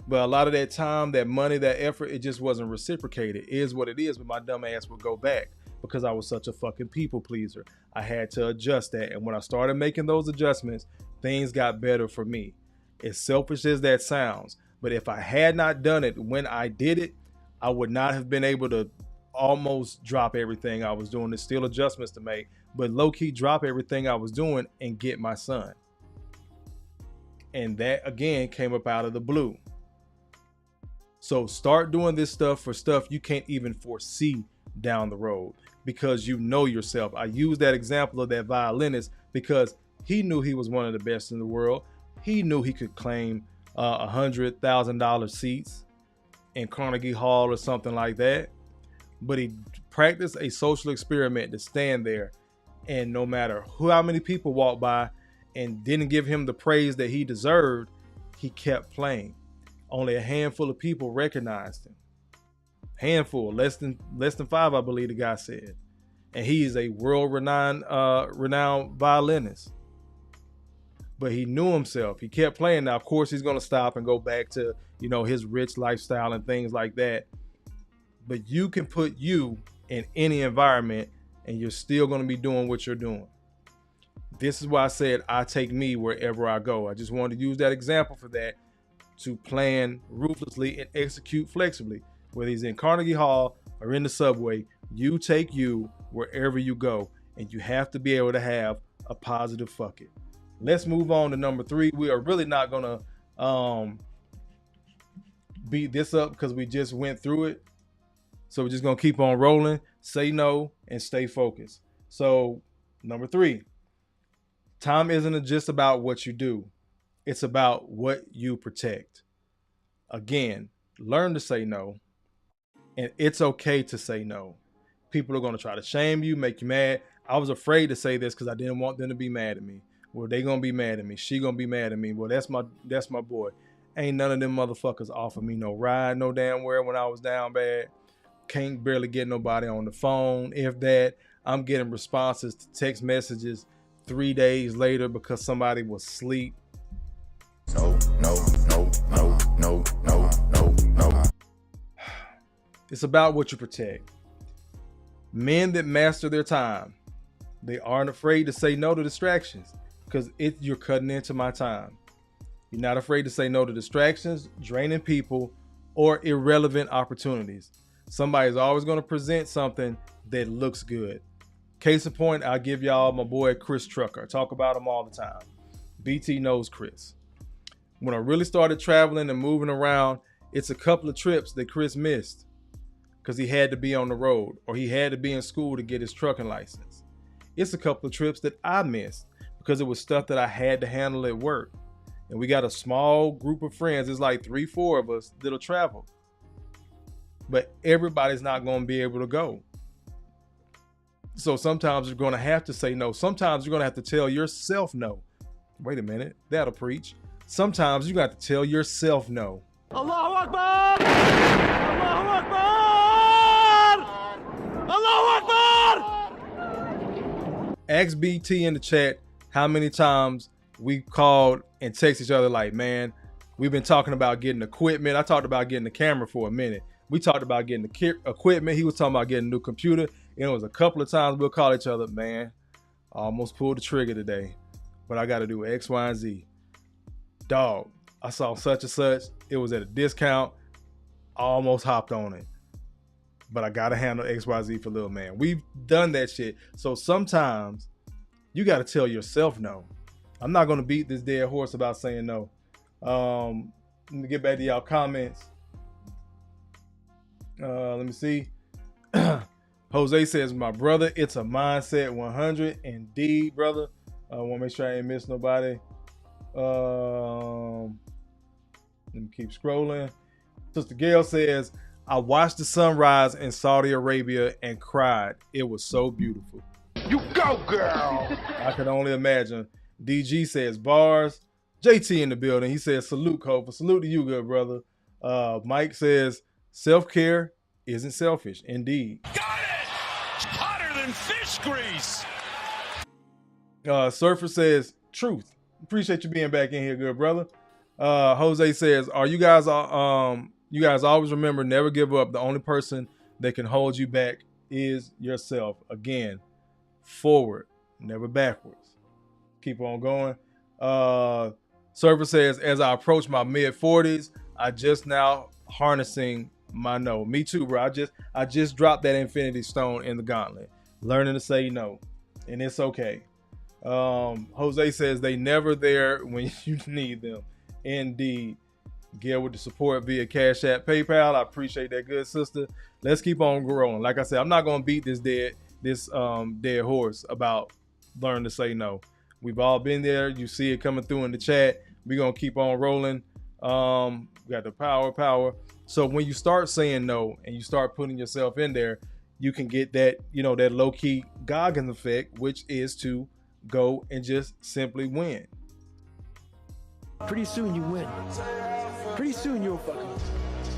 But a lot of that time, that money, that effort, it just wasn't reciprocated. It is what it is, but my dumb ass would go back because I was such a fucking people pleaser. I had to adjust that. And when I started making those adjustments, things got better for me. As selfish as that sounds, but if I had not done it when I did it, I would not have been able to almost drop everything I was doing. There's still adjustments to make, but low-key drop everything I was doing and get my son. And that, again, came up out of the blue. So start doing this stuff for stuff you can't even foresee down the road because you know yourself. I use that example of that violinist because he knew he was one of the best in the world. He knew he could claim $100,000 seats in Carnegie Hall or something like that. But he practiced a social experiment to stand there, and no matter how many people walked by and didn't give him the praise that he deserved, he kept playing. Only a handful of people recognized him. Handful, less than 5, I believe the guy said. And he is a world-renowned violinist. But he knew himself. He kept playing. Now, of course, he's going to stop and go back to, his rich lifestyle and things like that. But you can put you in any environment and you're still going to be doing what you're doing. This is why I said I take me wherever I go. I just wanted to use that example for that, to plan ruthlessly and execute flexibly. Whether he's in Carnegie Hall or in the subway, you take you wherever you go, and you have to be able to have a positive fuck it. Let's move on to number 3. We are really not gonna beat this up because we just went through it. So we're just gonna keep on rolling, say no, and stay focused. So number 3, time isn't just about what you do. It's about what you protect. Again, learn to say no. And it's okay to say no. People are going to try to shame you, make you mad. I was afraid to say this because I didn't want them to be mad at me. Well, they going to be mad at me. She going to be mad at me. Well, that's my boy. Ain't none of them motherfuckers offer me no ride, no damn where when I was down bad. Can't barely get nobody on the phone. If that, I'm getting responses to text messages 3 days later because somebody was asleep. No. It's about what you protect. Men that master their time, they aren't afraid to say no to distractions because you're cutting into my time. You're not afraid to say no to distractions, draining people, or irrelevant opportunities. Somebody's always going to present something that looks good. Case in point, I'll give y'all my boy Chris Trucker. I talk about him all the time. BT knows Chris. When I really started traveling and moving around, it's a couple of trips that Chris missed because he had to be on the road or he had to be in school to get his trucking license. It's a couple of trips that I missed because it was stuff that I had to handle at work. And we got a small group of friends. It's like 3-4 of us that'll travel. But everybody's not going to be able to go. So sometimes you're going to have to say no. Sometimes you're going to have to tell yourself no. Wait a minute, that'll preach. Sometimes you got to tell yourself no. Allahu Akbar! Allahu Akbar! Allahu Akbar! Ask BT in the chat how many times we called and text each other like, man, we've been talking about getting equipment. I talked about getting the camera for a minute. We talked about getting the equipment. He was talking about getting a new computer. And it was a couple of times we'll call each other, man, I almost pulled the trigger today, but I got to do X, Y, and Z. Dog, I saw such and such. It was at a discount. I almost hopped on it. But I got to handle X, Y, Z for little man. We've done that shit. So sometimes you got to tell yourself no. I'm not going to beat this dead horse about saying no. Let me get back to y'all comments. Let me see. Jose says, my brother, it's a mindset 100. Indeed, brother. I want to make sure I ain't miss nobody. Let me keep scrolling. Sister Gail says, I watched the sunrise in Saudi Arabia and cried. It was so beautiful. You go, girl. I can only imagine. DG says, bars. JT in the building. He says, salute, Kofa. Salute to you, good brother. Mike says, self-care isn't selfish. Indeed. Got it! Hotter than fish grease. Surfer says, truth. Appreciate you being back in here, good brother. Jose says, are you guys always remember, never give up. The only person that can hold you back is yourself. Again, forward, never backwards. Keep on going. Surfer says, as I approach my mid-40s, I just now harnessing my no. Me too, bro. I just dropped that infinity stone in the gauntlet. Learning to say no. And it's okay. Jose says they never there when you need them. Indeed. Gail with the support via Cash App, PayPal. I appreciate that, good sister. Let's keep on growing. Like I said, I'm not gonna beat this dead horse about learning to say no. We've all been there. You see it coming through in the chat. We're gonna keep on rolling. We got the power. So when you start saying no and you start putting yourself in there, you can get that, that low-key Goggins effect, which is to go and just simply win. Pretty soon you win. Pretty soon you'll fucking win.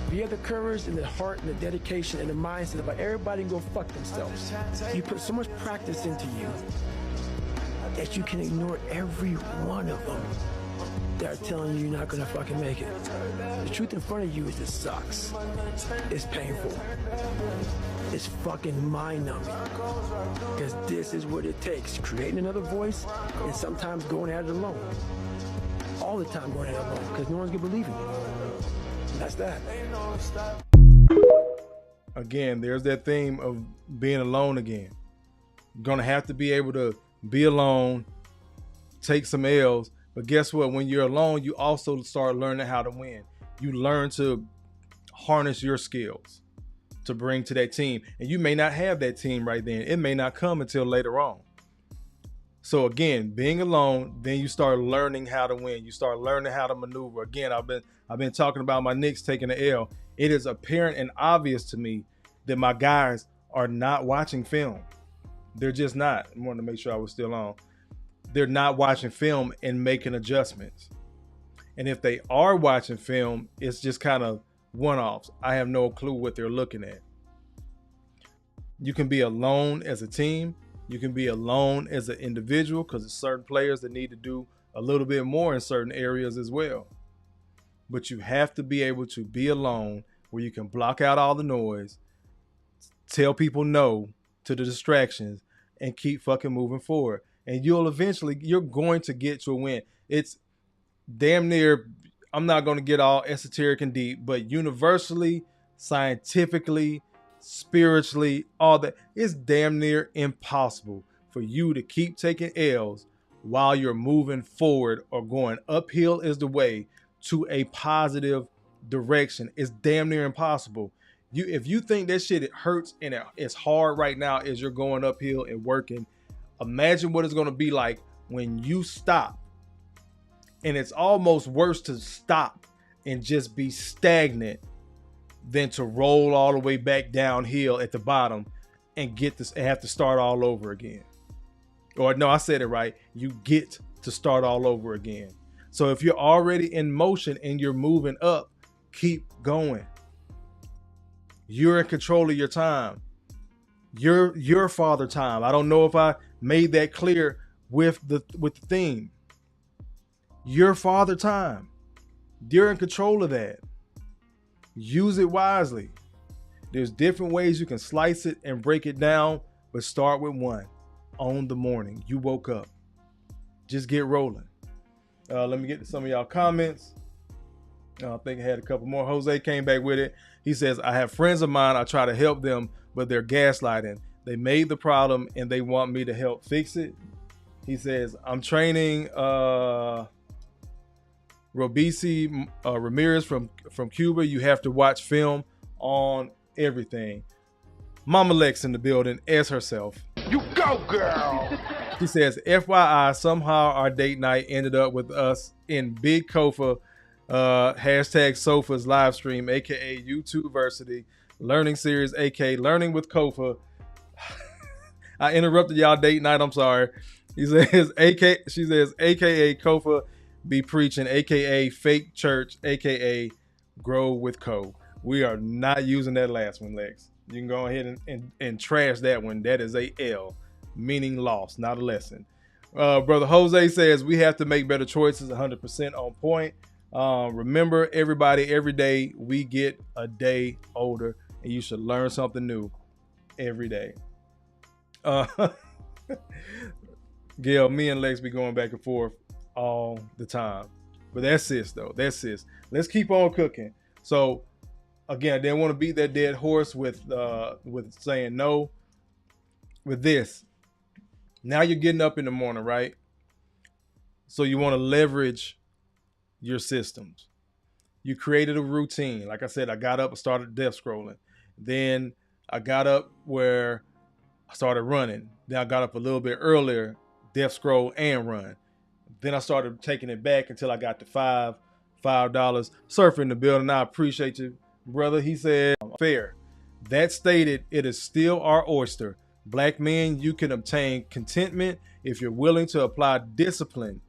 If you have the courage and the heart and the dedication and the mindset about everybody can go fuck themselves, you put so much practice into you that you can ignore every one of them that are telling you you're not gonna fucking make it. The truth in front of you is this sucks. It's painful. It's fucking mind-numbing. Because this is what it takes. Creating another voice and sometimes going at it alone. All the time going at it alone because no one's gonna believe in you. And that's that. Again, there's that theme of being alone again. You're gonna have to be able to be alone, take some L's, but guess what? When you're alone, you also start learning how to win. You learn to harness your skills to bring to that team. And you may not have that team right then. It may not come until later on. So again, being alone, then you start learning how to win. You start learning how to maneuver. Again, I've been talking about my Knicks taking the L. It is apparent and obvious to me that my guys are not watching film. They're just not. I wanted to make sure I was still on. They're not watching film and making adjustments. And if they are watching film, it's just kind of one-offs. I have no clue what they're looking at. You can be alone as a team. You can be alone as an individual because there's certain players that need to do a little bit more in certain areas as well. But you have to be able to be alone where you can block out all the noise, tell people no to the distractions, and keep fucking moving forward. And you're going to get to a win. It's damn near, I'm not going to get all esoteric and deep, but universally, scientifically, spiritually, all that, it's damn near impossible for you to keep taking L's while you're moving forward or going uphill is the way to a positive direction. It's damn near impossible. If you think that shit, it hurts and it's hard right now as you're going uphill and working, imagine what it's going to be like when you stop. And it's almost worse to stop and just be stagnant than to roll all the way back downhill at the bottom and have to start all over again. Or no, I said it right. You get to start all over again. So if you're already in motion and you're moving up, keep going. You're in control of your time. Your father time. I don't know if I made that clear with the theme. Your father time. You're in control of that. Use it wisely. There's different ways you can slice it and break it down, but start with one. On the morning you woke up. Just get rolling. Let me get to some of y'all comments. I think I had a couple more. Jose came back with it. He says, I have friends of mine. I try to help them, but they're gaslighting. They made the problem and they want me to help fix it. He says, I'm training Robisi Ramirez from Cuba. You have to watch film on everything. Mama Lex in the building as herself. You go, girl. She says, FYI, somehow our date night ended up with us in Big Kofa, hashtag Sofa's live stream, aka G.R.O.W.T.H learning series, aka Learning with Kofa. I interrupted y'all date night. I'm sorry. She says, aka Kofa be preaching, aka fake church, aka grow with Co. We are not using that last one, Lex. You can go ahead and trash that one. That is a L, meaning loss, not a lesson. Brother Jose says, we have to make better choices, 100% on point. Remember, everybody, every day we get a day older, and you should learn something new every day. Gail, me and Lex be going back and forth all the time. But that's sis, though. That's sis. Let's keep on cooking. So, again, I didn't want to beat that dead horse with saying no. With this, now you're getting up in the morning, right? So you want to leverage your systems. You created a routine. Like I said, I got up and started death scrolling. Then I got up where I started running. Then I got up a little bit earlier, death scroll and run. Then I started taking it back until I got to $5. Surfer in the building. I appreciate you, brother. He said, fair. That stated, it is still our oyster. Black men, you can obtain contentment if you're willing to apply discipline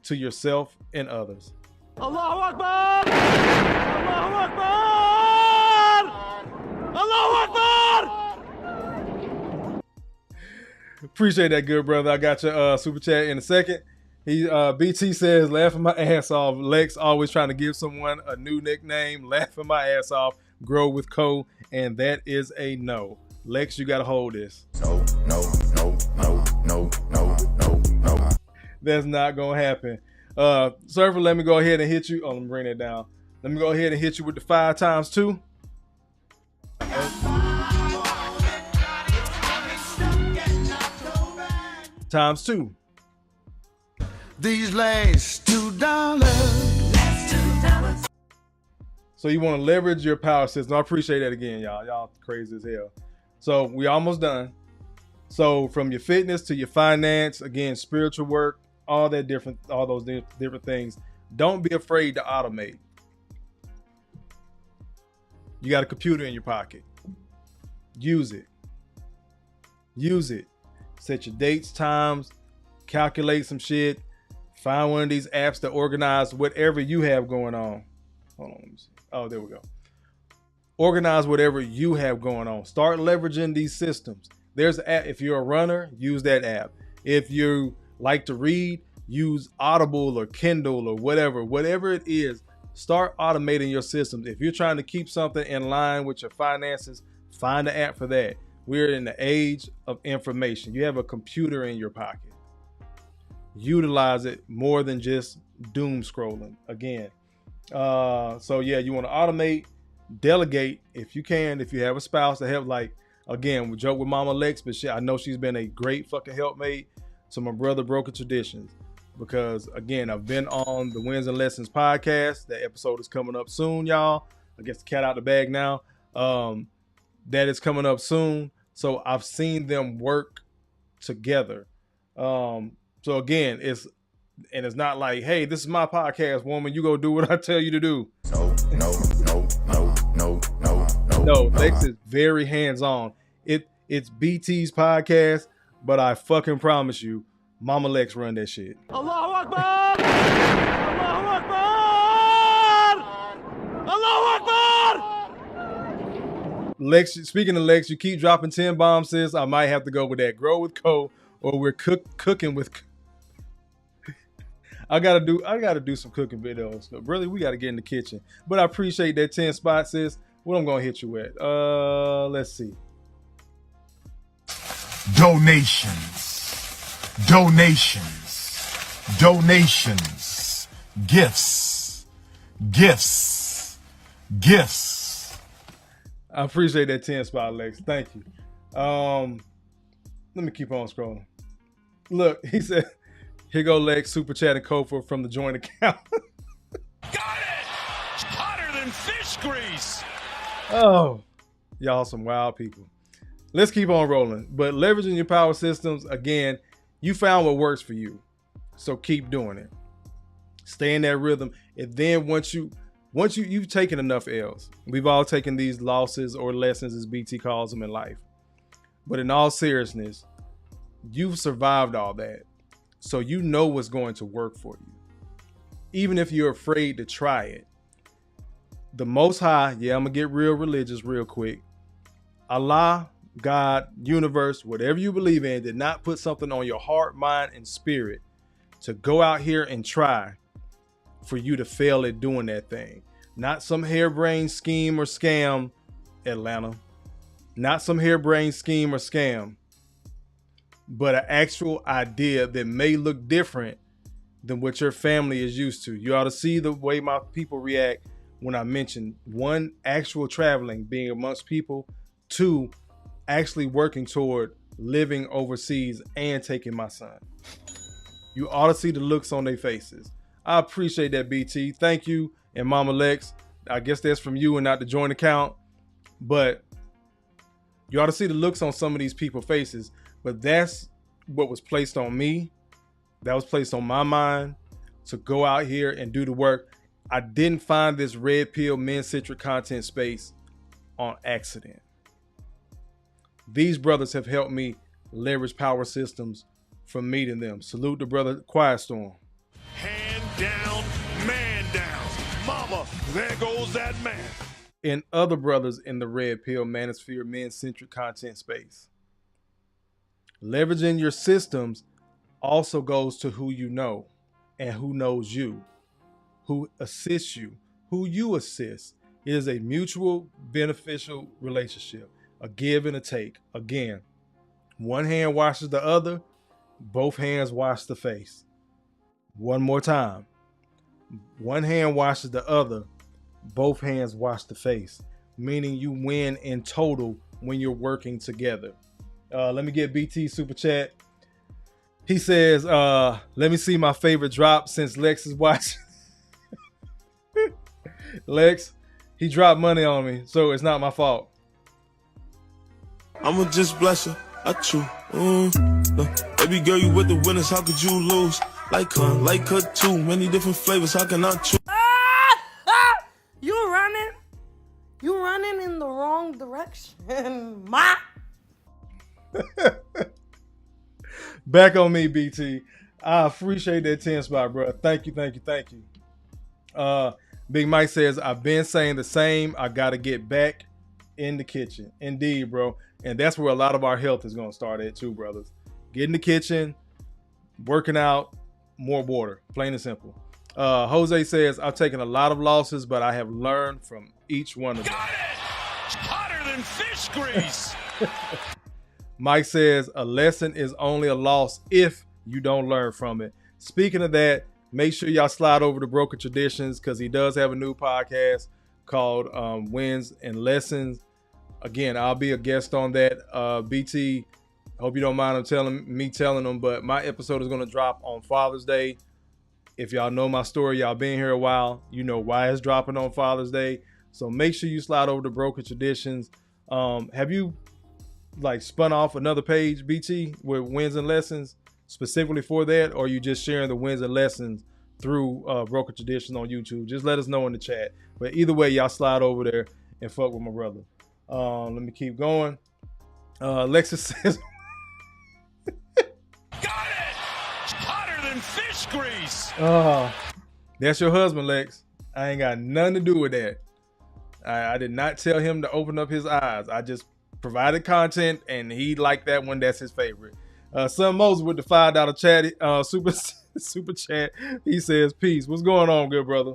to yourself and others. Allahu Akbar! Allahu Akbar! Allahu Akbar! Appreciate that, good brother. I got your super chat in a second. BT says, laughing my ass off. Lex always trying to give someone a new nickname. Laughing my ass off. Grow with Co. And that is a no. Lex, you got to hold this. No. That's not going to happen. Surfer, let me go ahead and hit you. Oh, let me bring that down. Let me go ahead and hit you with the 5 times 2. Times 2. These last $2. So you want to leverage your power system. I appreciate that again, y'all. Y'all crazy as hell. So we almost done. So from your fitness to your finance, again, spiritual work, all those different things. Don't be afraid to automate. You got a computer in your pocket. Use it. Use it. Set your dates, times, calculate some shit. Find one of these apps to organize whatever you have going on. Hold on, let me see. Oh, there we go. Organize whatever you have going on. Start leveraging these systems. There's an app. If you're a runner, use that app. If you like to read, use Audible or Kindle or whatever it is. Start automating your systems. If you're trying to keep something in line with your finances, find an app for that. We're in the age of information. You have a computer in your pocket. Utilize it more than just doom scrolling. Again. So yeah, you want to automate, delegate if you can, if you have a spouse to help. Like, again, we joke with Mama Lex, but shit, I know she's been a great fucking helpmate to my brother Broken Traditions, because again, I've been on the Wins and Lessons podcast. That episode is coming up soon, y'all. I guess the cat out the bag now. That is coming up soon. So I've seen them work together. So again, it's not like, hey, this is my podcast, woman, you go do what I tell you to do. No, Lex is very hands-on. It's BT's podcast, but I fucking promise you, Mama Lex run that shit. Allahu Akbar! Allahu Akbar! Allahu Akbar! Lex, speaking of Lex, you keep dropping 10 bombs, sis. I might have to go with that. Grow with Co, or we're cooking with. I gotta do some cooking videos. So really, we gotta get in the kitchen. But I appreciate that 10 spots, sis. What I'm gonna hit you with? Let's see. Donations. Donations. Donations. Gifts. Gifts. Gifts. I appreciate that 10 spot, Lex. Thank you. Let me keep on scrolling. Look, he said, here go Lex, super chat and Kofa from the joint account. Got it! Hotter than fish grease. Oh, y'all some wild people. Let's keep on rolling. But leveraging your power systems, again, you found what works for you. So keep doing it. Stay in that rhythm. And then once you've taken enough L's, we've all taken these losses or lessons, as BT calls them, in life. But in all seriousness, you've survived all that. So you know what's going to work for you. Even if you're afraid to try it. The Most High, yeah, I'm going to get real religious real quick. Allah, God, universe, whatever you believe in, did not put something on your heart, mind, and spirit to go out here and try for you to fail at doing that thing. Not some harebrained scheme or scam, Atlanta. Not some harebrained scheme or scam, but an actual idea that may look different than what your family is used to. You ought to see the way my people react when I mention, one, actual traveling, being amongst people, two, actually working toward living overseas and taking my son. You ought to see the looks on their faces. I appreciate that, BT. Thank you. And Mama Lex, I guess that's from you and not the joint account, but you ought to see the looks on some of these people's faces. But that's what was placed on me. That was placed on my mind to go out here and do the work. I didn't find this red pill men-centric content space on accident. These brothers have helped me leverage power systems from meeting them. Salute to brother Quiet Storm. Hand down, man down. Mama, there goes that man. And other brothers in the red pill manosphere men-centric content space. Leveraging your systems also goes to who you know and who knows you, who assists you, who you assist. It is a mutual beneficial relationship, a give and a take. Again, one hand washes the other, both hands wash the face. One more time. One hand washes the other, both hands wash the face, meaning you win in total when you're working together. Let me get BT super chat. He says, let me see my favorite drop since Lex is watching. Lex, he dropped money on me, so it's not my fault. I'ma just bless her. I chew. Baby girl, you with the winners, how could you lose? Like her too. Many different flavors, how can I choose? You running in the wrong direction, ma. Back on me, BT. I appreciate that 10 spot, bro. Thank you. Big Mike says, I've been saying the same. I got to get back in the kitchen. Indeed, bro. And that's where a lot of our health is going to start at too, brothers. Get in the kitchen, working out, more water. Plain and simple. Jose says, I've taken a lot of losses, but I have learned from each one of them. Got it! Hotter than fish grease. Mike says, a lesson is only a loss if you don't learn from it. Speaking of that, make sure y'all slide over to Broken Traditions because he does have a new podcast called Wins and Lessons. Again, I'll be a guest on that. BT, hope you don't mind me telling them, but my episode is going to drop on Father's Day. If y'all know my story, y'all been here a while, you know why it's dropping on Father's Day. So make sure you slide over to Broken Traditions. Have you spun off another page, BT, with Wins and Lessons specifically for that, or are you just sharing the wins and lessons through Broken Traditions on YouTube? Just let us know in the chat. But either way, y'all slide over there and fuck with my brother. Let me keep going. Lexus says, Got it! Hotter than fish grease. That's your husband, Lex. I ain't got nothing to do with that. I did not tell him to open up his eyes. I just provided content and he liked that one. That's his favorite. Son Moses with the $5 chat, super chat. He says, peace. What's going on, good brother?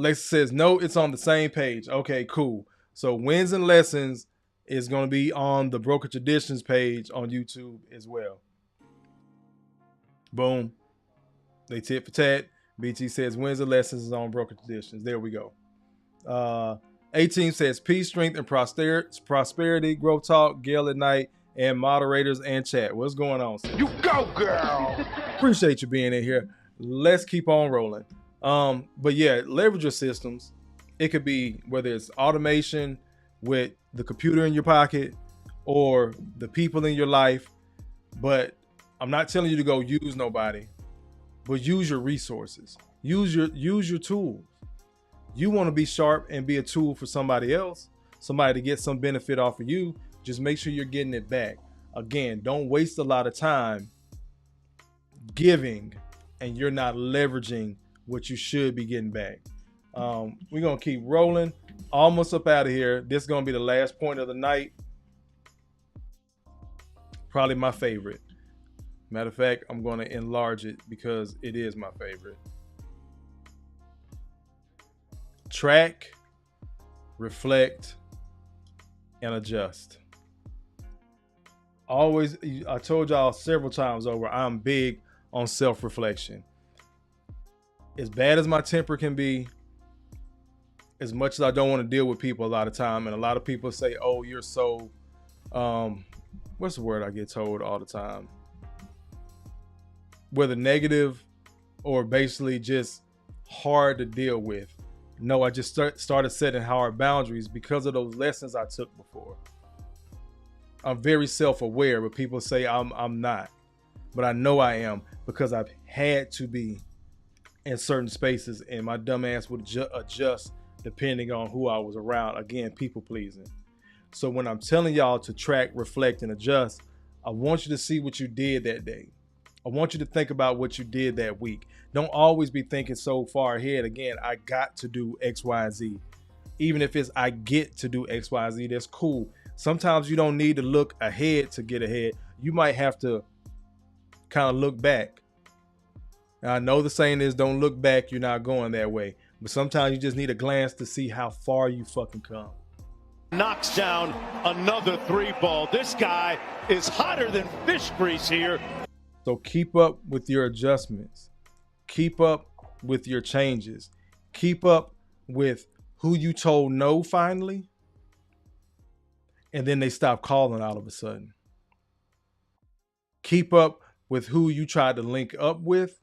Alexa says, no, it's on the same page. Okay, cool. So wins and lessons is going to be on the Broken Traditions page on YouTube as well. Boom. They tit for tat. BT says wins and lessons is on Broken Traditions. There we go. 18 says peace, strength, and prosperity. Growth Talk, Gale at Night, and moderators and chat. What's going on, sir? You go, girl. Appreciate you being in here. Let's keep on rolling. But yeah, leverage your systems. It could be whether it's automation with the computer in your pocket or the people in your life. But I'm not telling you to go use nobody, but use your resources. Use your tools. You want to be sharp and be a tool for somebody else, somebody to get some benefit off of you. Just make sure you're getting it back. Again, don't waste a lot of time giving and you're not leveraging what you should be getting back. We're going to keep rolling. Almost up out of here. This is going to be the last point of the night. Probably my favorite. Matter of fact, I'm going to enlarge it because it is my favorite. Track, reflect, and adjust. Always, I told y'all several times over, I'm big on self-reflection. As bad as my temper can be, as much as I don't want to deal with people a lot of time, and a lot of people say, oh, you're so, what's the word I get told all the time? Whether negative or basically just hard to deal with. No, I just started setting hard boundaries because of those lessons I took before. I'm very self-aware, but people say I'm not. But I know I am because I've had to be in certain spaces, and my dumb ass would adjust depending on who I was around. Again, people pleasing. So when I'm telling y'all to track, reflect, and adjust, I want you to see what you did that day. I want you to think about what you did that week. Don't always be thinking so far ahead. Again, I got to do X, Y, and Z. Even if it's I get to do X, Y, and Z, that's cool. Sometimes you don't need to look ahead to get ahead. You might have to kind of look back. Now, I know the saying is don't look back, you're not going that way. But sometimes you just need a glance to see how far you fucking come. Knocks down another 3-ball. This guy is hotter than fish grease here. So keep up with your adjustments. Keep up with your changes. Keep up with who you told no finally. And then they stop calling all of a sudden. Keep up with who you tried to link up with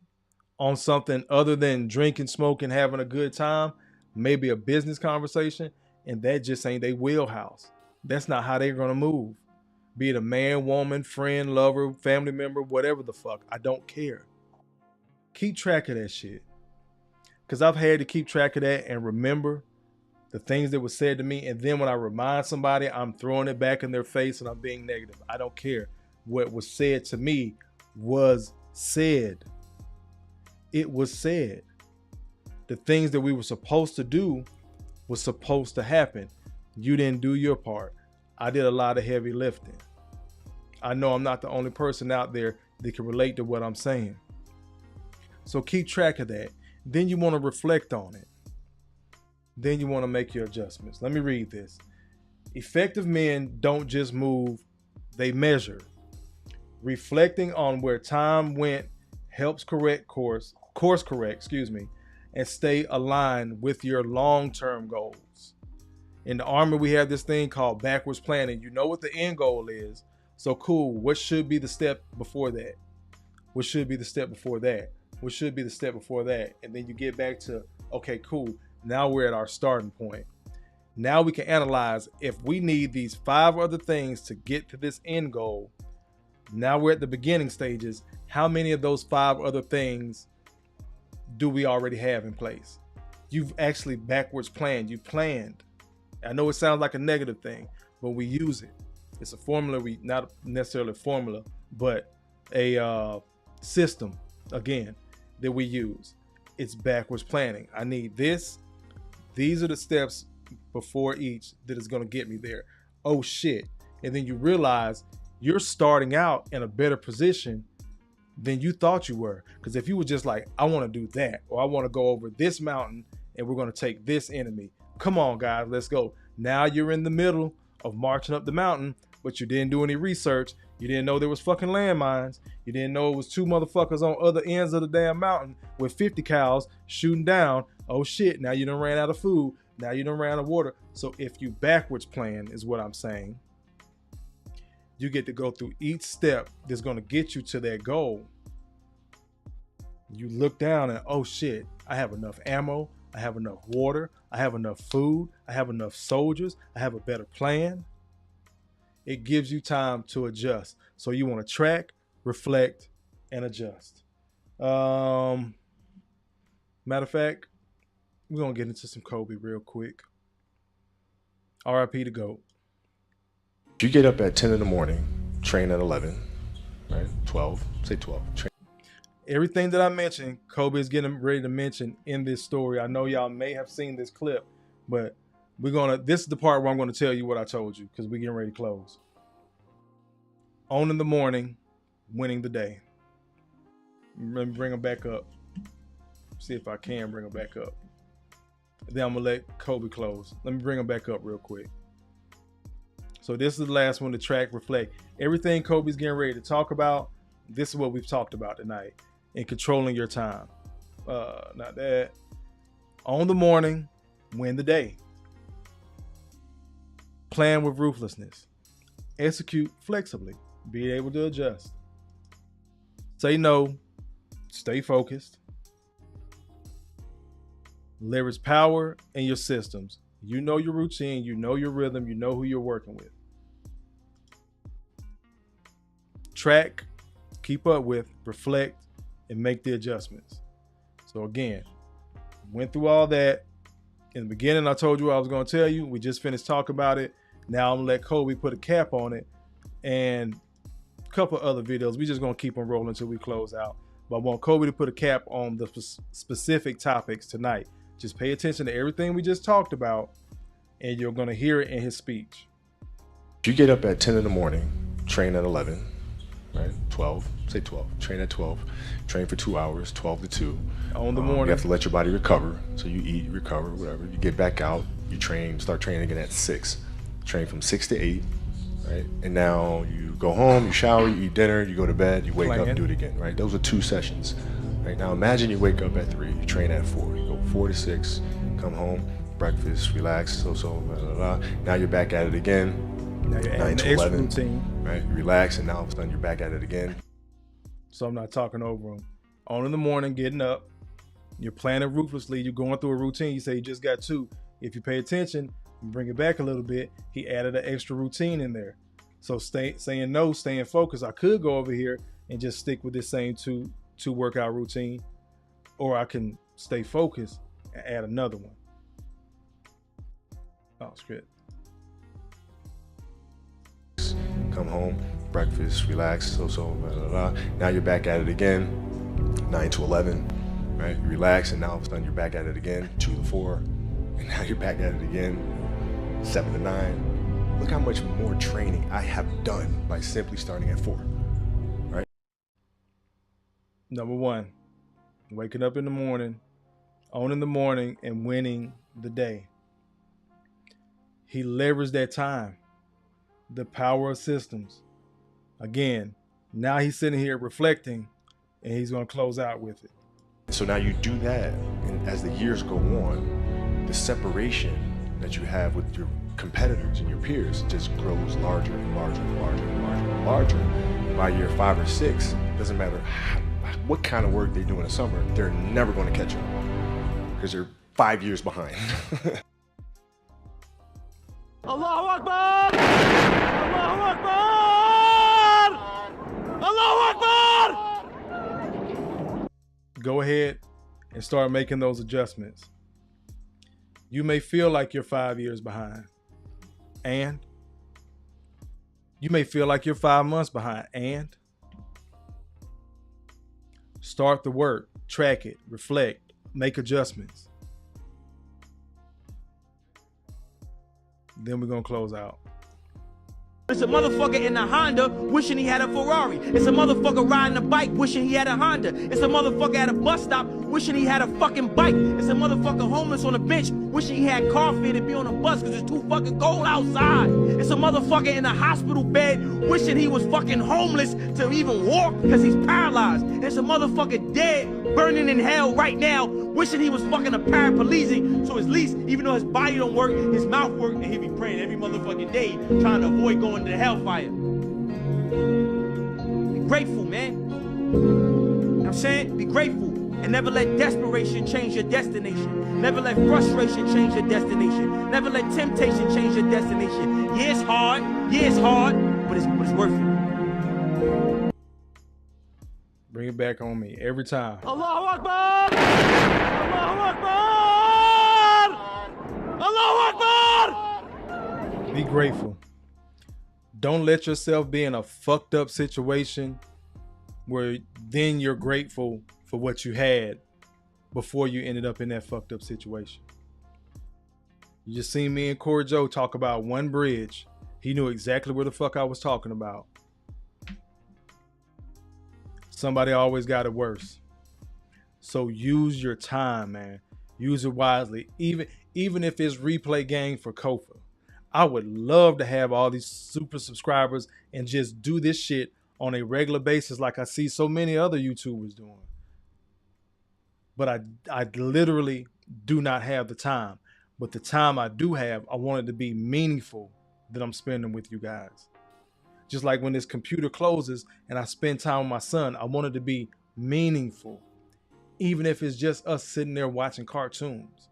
on something other than drinking, smoking, having a good time. Maybe a business conversation. And that just ain't their wheelhouse. That's not how they're going to move. Be it a man, woman, friend, lover, family member, whatever the fuck. I don't care. Keep track of that shit. Because I've had to keep track of that and remember the things that were said to me. And then when I remind somebody, I'm throwing it back in their face and I'm being negative. I don't care. What was said to me was said. It was said. The things that we were supposed to do was supposed to happen. You didn't do your part. I did a lot of heavy lifting. I know I'm not the only person out there that can relate to what I'm saying. So keep track of that. Then you want to reflect on it. Then you want to make your adjustments. Let me read this. Effective men don't just move, they measure. Reflecting on where time went helps course correct, and stay aligned with your long-term goals. In the Army, we have this thing called backwards planning. You know what the end goal is. So cool. What should be the step before that? What should be the step before that? What should be the step before that? And then you get back to, okay, cool. Now we're at our starting point. Now we can analyze if we need these 5 other things to get to this end goal. Now we're at the beginning stages. How many of those 5 other things do we already have in place? You've actually backwards planned. You planned. I know it sounds like a negative thing, but we use it. It's a formula, not necessarily a formula, but a system, again, that we use. It's backwards planning. I need this. These are the steps before each that is going to get me there. Oh, shit. And then you realize you're starting out in a better position than you thought you were. Because if you were just like, I want to do that, or I want to go over this mountain and we're going to take this enemy. Come on, guys, let's go. Now you're in the middle of marching up the mountain, but you didn't do any research. You didn't know there was fucking landmines. You didn't know it was 2 motherfuckers on other ends of the damn mountain with 50 cows shooting down. Oh shit, now you done ran out of food. Now you done ran out of water. So if you backwards plan is what I'm saying, you get to go through each step that's going to get you to that goal. You look down and, oh shit, I have enough ammo. I have enough water. I have enough food. I have enough soldiers. I have a better plan. It gives you time to adjust. So you want to track, reflect, and adjust. Matter of fact, we're going to get into some Kobe real quick. RIP to GOAT. You get up at 10 in the morning, train at 11, right? 12, say 12. Train. Everything that I mentioned, Kobe is getting ready to mention in this story. I know y'all may have seen this clip, but this is the part where I'm going to tell you what I told you because we're getting ready to close. On in the morning, winning the day. Let me bring them back up. See if I can bring them back up. Then I'm going to let Kobe close. Let me bring them back up real quick. So this is the last one to track, reflect. Everything Kobe's getting ready to talk about, this is what we've talked about tonight. In controlling your time. Not that. On the morning, win the day. Plan with ruthlessness. Execute flexibly. Be able to adjust. Say no. Stay focused. Leverage power in your systems. You know your routine. You know your rhythm. You know who you're working with. Track. Keep up with. Reflect. And make the adjustments. So again, went through all that. In the beginning, I told you what I was going to tell you. We just finished talking about it. Now I'm going to let Kobe put a cap on it. And a couple of other videos. We're just going to keep them rolling until we close out. But I want Kobe to put a cap on the specific topics tonight. Just pay attention to everything we just talked about. And you're going to hear it in his speech. You get up at 10 in the morning, train at 11. Right, 12, say 12, train at 12, train for 2 hours, 12 to 2. On the morning. You have to let your body recover. So you eat, recover, whatever. You get back out, you train, start training again at 6. Train from 6 to 8, right? And now you go home, you shower, you eat dinner, you go to bed, you wake up and do it again, right? Those are 2 sessions. Right, now imagine you wake up at 3, you train at 4, you go 4 to 6, come home, breakfast, relax, blah, blah, blah. Now you're back at it again. Now you're 9 to 11, routine. right? Relax, and now all of a sudden you're back at it again. So I'm not talking over him. On in the morning, getting up, you're planning ruthlessly. You're going through a routine. You say you just got 2. If you pay attention, and bring it back a little bit. He added an extra routine in there. So saying no, staying focused. I could go over here and just stick with this same two workout routine, or I can stay focused and add another one. Oh, shit. Come home, breakfast, relax, blah, blah, blah. Now you're back at it again, 9 to 11, right? You relax, and now all of a sudden you're back at it again, 2 to 4, and now you're back at it again, 7 to 9. Look how much more training I have done by simply starting at 4, right? Number 1, waking up in the morning, on in the morning, and winning the day. He leveraged that time. The power of systems. Again, now he's sitting here reflecting, and he's going to close out with it. So now you do that, and as the years go on, the separation that you have with your competitors and your peers just grows larger and larger and larger and larger and larger. By year 5 or 6, doesn't matter what kind of work they do in the summer, they're never going to catch up because they're 5 years behind. Allahu Akbar! Allahu Akbar! Allahu Akbar! Go ahead and start making those adjustments. You may feel like you're 5 years behind, and you may feel like you're 5 months behind, and start the work, track it, reflect, make adjustments. Then we're going to close out. It's a motherfucker in a Honda wishing he had a Ferrari. It's a motherfucker riding a bike wishing he had a Honda. It's a motherfucker at a bus stop wishing he had a fucking bike. It's a motherfucker homeless on a bench wishing he had coffee to be on a bus because it's too fucking cold outside. It's a motherfucker in a hospital bed wishing he was fucking homeless to even walk because he's paralyzed. It's a motherfucker dead, burning in hell right now, wishing he was fucking a paraplegic, so at least, even though his body don't work, his mouth work, and he be praying every motherfucking day, trying to avoid going to the hellfire. Be grateful, man. You know what I'm saying? Be grateful. And never let desperation change your destination. Never let frustration change your destination. Never let temptation change your destination. Yeah, it's hard. Yeah, it's hard, but it's worth it. Bring it back on me every time. Allahu Akbar! Allahu Akbar! Allahu Akbar! Be grateful. Don't let yourself be in a fucked up situation where then you're grateful for what you had before you ended up in that fucked up situation. You just seen me and Corey Joe talk about one bridge. He knew exactly where the fuck I was talking about. Somebody always got it worse. So use your time, man. Use it wisely. Even if it's replay game for Kofa. I would love to have all these super subscribers and just do this shit on a regular basis like I see so many other YouTubers doing. But I literally do not have the time. But the time I do have, I want it to be meaningful that I'm spending with you guys. Just like when this computer closes and I spend time with my son, I want it to be meaningful. Even if it's just us sitting there watching cartoons.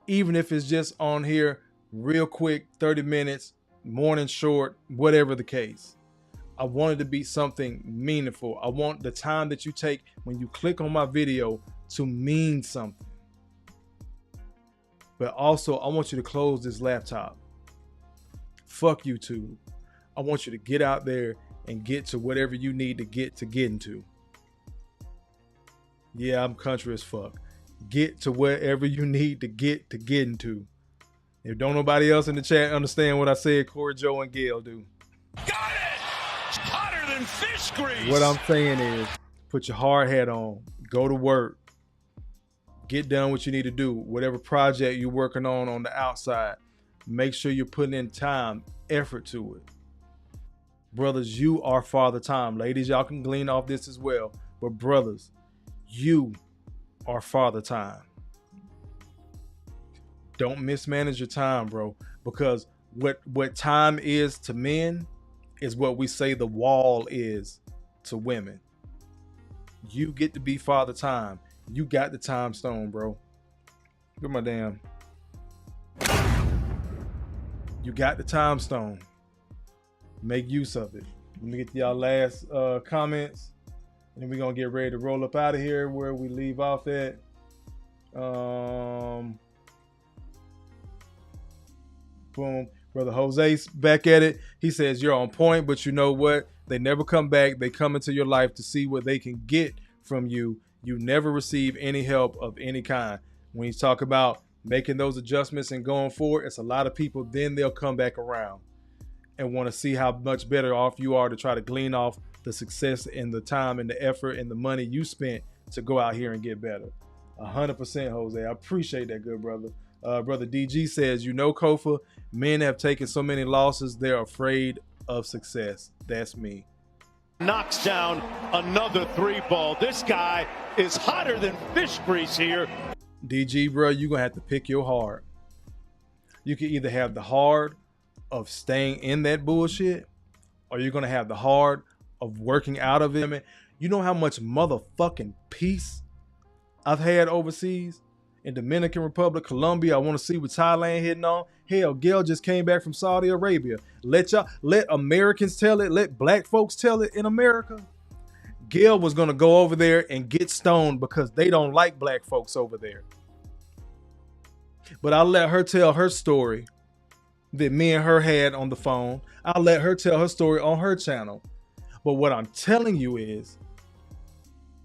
Even if it's just on here real quick, 30 minutes, morning short, whatever the case. I want it to be something meaningful. I want the time that you take when you click on my video to mean something. But also, I want you to close this laptop. Fuck YouTube. I want you to get out there and get to whatever you need to get into. Yeah, I'm country as fuck. Get to wherever you need to get into. If don't nobody else in the chat understand what I said, Corey, Joe, and Gail do. Got it! It's hotter than fish grease! What I'm saying is, put your hard hat on, go to work, get done what you need to do. Whatever project you're working on the outside, make sure you're putting in time, effort to it. Brothers, you are Father Time. Ladies, y'all can glean off this as well. But brothers, you are Father Time. Don't mismanage your time, bro. Because what time is to men is what we say the wall is to women. You get to be Father Time. You got the time stone, bro. Look at my damn. You got the time stone. Make use of it. Let me get to y'all last comments. And then we're going to get ready to roll up out of here where we leave off at. Boom. Brother Jose's back at it. He says, you're on point, but you know what? They never come back. They come into your life to see what they can get from you. You never receive any help of any kind. When you talk about making those adjustments and going forward, it's a lot of people, then they'll come back around and want to see how much better off you are to try to glean off the success and the time and the effort and the money you spent to go out here and get better. 100%, Jose. I appreciate that, good brother. Brother DG says, you know, Kofa, men have taken so many losses, they're afraid of success. That's me. Knocks down another 3-ball. This guy is hotter than fish grease here. DG, bro, you're going to have to pick your heart. You can either have the heart of staying in that bullshit, or you're going to have the heart of working out of it. You know how much motherfucking peace I've had overseas? In Dominican Republic, Colombia, I want to see what Thailand hitting on. Hell, Gail just came back from Saudi Arabia. Let Americans tell it. Let black folks tell it in America. Gail was going to go over there and get stoned because they don't like black folks over there. But I'll let her tell her story that me and her had on the phone. I'll let her tell her story on her channel. But what I'm telling you is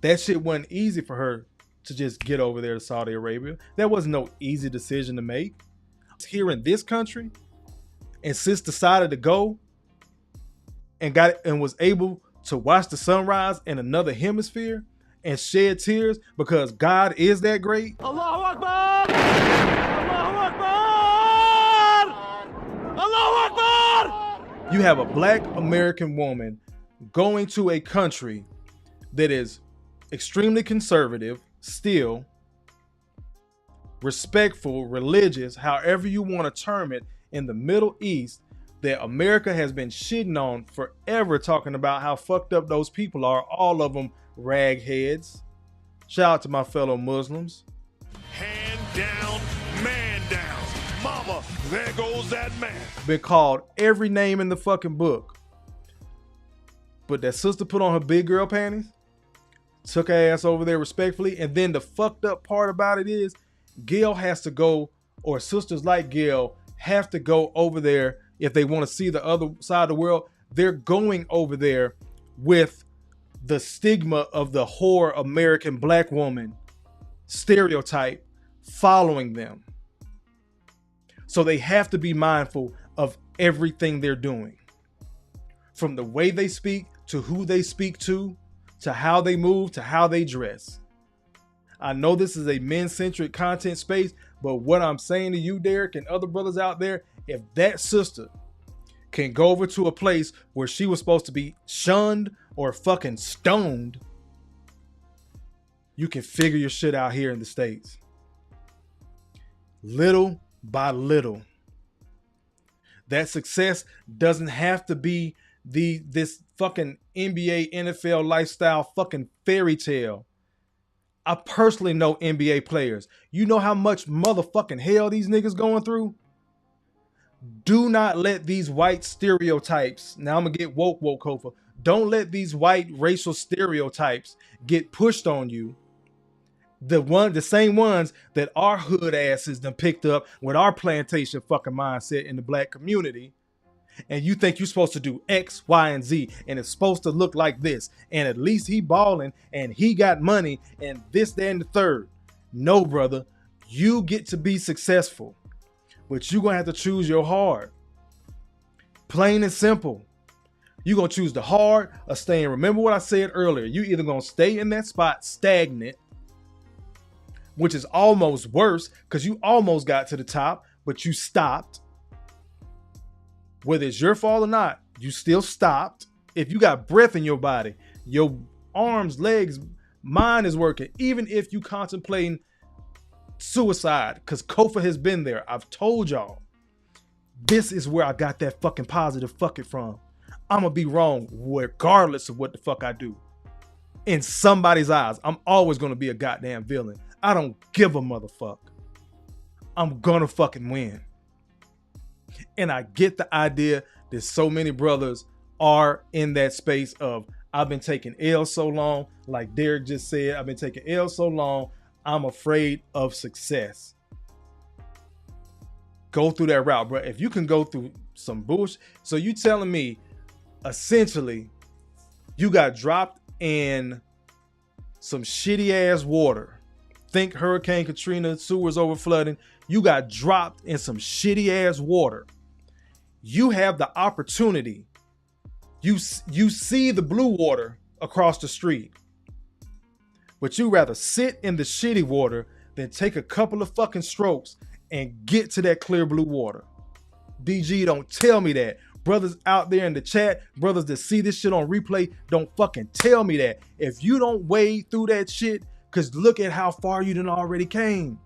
that shit wasn't easy for her to just get over there to Saudi Arabia. That was no easy decision to make. Here in this country, and sis decided to go and was able to watch the sunrise in another hemisphere and shed tears because God is that great. Allahu Akbar! Allahu Akbar! Allahu Akbar! You have a black American woman going to a country that is extremely conservative, still respectful, religious, however you want to term it, in the Middle East, that America has been shitting on forever, talking about how fucked up those people are, all of them ragheads. Shout out to my fellow Muslims. Hand down, man down. Mama, there goes that man. Been called every name in the fucking book. But that sister put on her big girl panties, took her ass over there respectfully, and then the fucked up part about it is Gail has to go, or sisters like Gail have to go over there if they want to see the other side of the world. They're going over there with the stigma of the whore American black woman stereotype following them. So they have to be mindful of everything they're doing. From the way they speak, to who they speak to how they move, to how they dress. I know this is a men-centric content space, but what I'm saying to you, Derek, and other brothers out there, if that sister can go over to a place where she was supposed to be shunned or fucking stoned, you can figure your shit out here in the States. Little by little. That success doesn't have to be this fucking NBA, NFL lifestyle fucking fairy tale. I personally know NBA players. You know how much motherfucking hell these niggas going through? Do not let these white stereotypes, now I'm gonna get woke Hofa. Don't let these white racial stereotypes get pushed on you. The same ones that our hood asses done picked up with our plantation fucking mindset in the black community. And you think you're supposed to do X, Y, and Z, and it's supposed to look like this, and at least he balling, and he got money, and this, that, and the third. No, brother, you get to be successful, but you're gonna have to choose your hard. Plain and simple. You're gonna choose the hard or stay in. Remember what I said earlier. You either gonna stay in that spot stagnant, which is almost worse because you almost got to the top, but you stopped. Whether it's your fault or not, you still stopped. If you got breath in your body, your arms, legs, mind is working. Even if you contemplating suicide, because Kofa has been there. I've told y'all, this is where I got that fucking positive fuck it from. I'm gonna be wrong regardless of what the fuck I do. In somebody's eyes, I'm always gonna be a goddamn villain. I don't give a motherfucker. I'm gonna fucking win. And I get the idea that so many brothers are in that space of, I've been taking L so long, like Derek just said, I've been taking L so long, I'm afraid of success. Go through that route, bro. If you can go through some bullshit. So you telling me, essentially, you got dropped in some shitty ass water. Think Hurricane Katrina, sewers over flooding. You got dropped in some shitty ass water. You have the opportunity. You see the blue water across the street, but you rather sit in the shitty water than take a couple of fucking strokes and get to that clear blue water. DG, don't tell me that. Brothers out there in the chat, brothers that see this shit on replay, don't fucking tell me that. If you don't wade through that shit, because look at how far you done already came.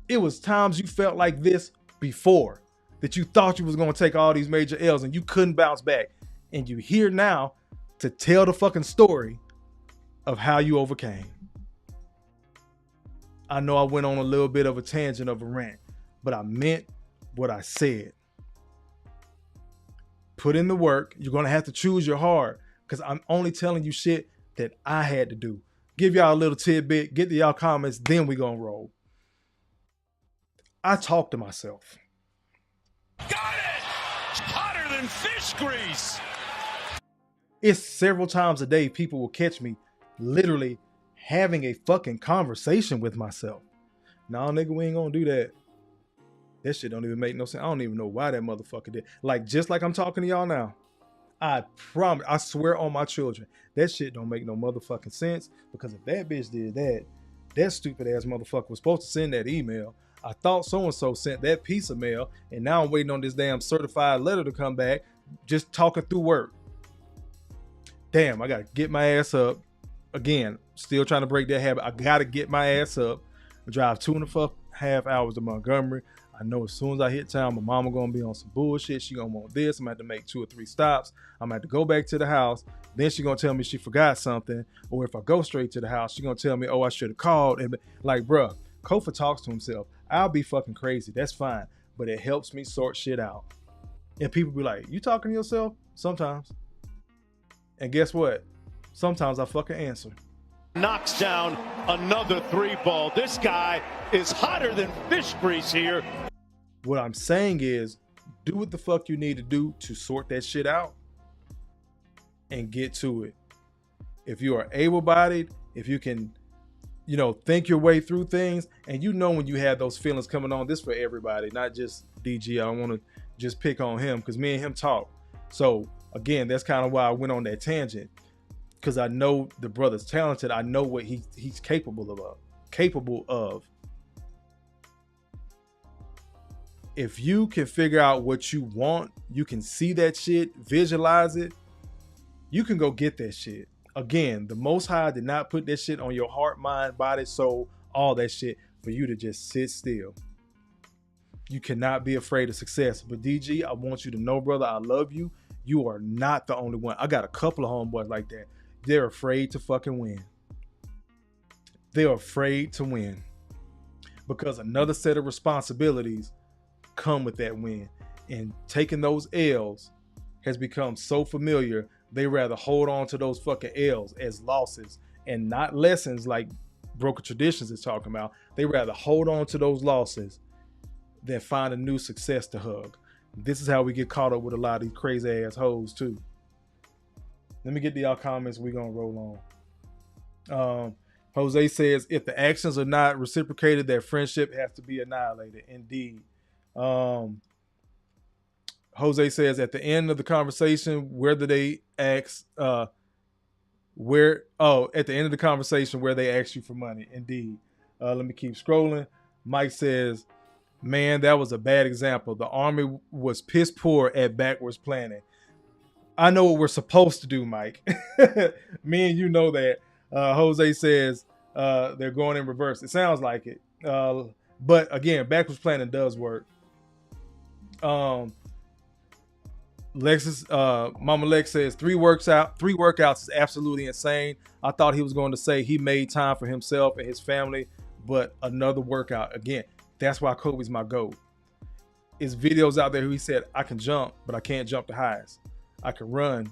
It was times you felt like this before, that you thought you was going to take all these major L's and you couldn't bounce back. And you here now to tell the fucking story of how you overcame. I know I went on a little bit of a tangent of a rant, but I meant what I said. Put in the work. You're going to have to choose your hard, because I'm only telling you shit that I had to do. Give y'all a little tidbit, get to y'all comments, then we going to roll. I talk to myself. Got it! Hotter than fish grease! It's several times a day people will catch me literally having a fucking conversation with myself. Nah, nigga, we ain't gonna do that. That shit don't even make no sense. I don't even know why that motherfucker did. Like, just like I'm talking to y'all now, I promise, I swear on my children, that shit don't make no motherfucking sense. Because if that bitch did that, that stupid ass motherfucker was supposed to send that email. I thought so-and-so sent that piece of mail, and now I'm waiting on this damn certified letter to come back, just talking through work. Damn, I gotta get my ass up. Again, still trying to break that habit. I gotta get my ass up, drive 2.5 hours to Montgomery. I know as soon as I hit town, my mama gonna be on some bullshit. She gonna want this. I'm gonna have to make 2 or 3 stops. I'm gonna have to go back to the house. Then she gonna tell me she forgot something. Or if I go straight to the house, she gonna tell me, oh, I should have called. And like, bruh, Kofa talks to himself. I'll be fucking crazy. That's fine. But it helps me sort shit out. And people be like, you talking to yourself? Sometimes. And guess what? Sometimes I fucking answer. Knocks down another 3-ball. This guy is hotter than fish grease here. What I'm saying is, do what the fuck you need to do to sort that shit out and get to it. If you are able-bodied, if you can, think your way through things, and when you have those feelings coming on, this for everybody, not just DG. I don't want to just pick on him because me and him talk. So again, that's kind of why I went on that tangent, because I know the brother's talented. I know what he's capable of. If you can figure out what you want, you can see that shit, visualize it, you can go get that shit. Again, the Most High did not put that shit on your heart, mind, body, soul, all that shit for you to just sit still. You cannot be afraid of success. But DG, I want you to know, brother, I love you. You are not the only one. I got a couple of homeboys like that. They're afraid to fucking win. They're afraid to win because another set of responsibilities come with that win. And taking those L's has become so familiar, they rather hold on to those fucking L's as losses and not lessons like Broken Traditions is talking about. They rather hold on to those losses than find a new success to hug. This is how we get caught up with a lot of these crazy ass hoes too. Let me get to y'all comments. We're going to roll on. Jose says, if the actions are not reciprocated, that friendship has to be annihilated. Indeed. Jose says, at the end of the conversation, where do they ask, at the end of the conversation where they ask you for money. Indeed. Let me keep scrolling. Mike says, man, that was a bad example. The Army was piss poor at backwards planning. I know what we're supposed to do, Mike. Me and you know that. Jose says they're going in reverse. It sounds like it. But again, backwards planning does work. Mama Lex says 3 workouts is absolutely insane. I thought he was going to say he made time for himself and his family, but another workout. Again, that's why Kobe's my GOAT. There's videos out there who he said, I can jump, but I can't jump the highest. I can run,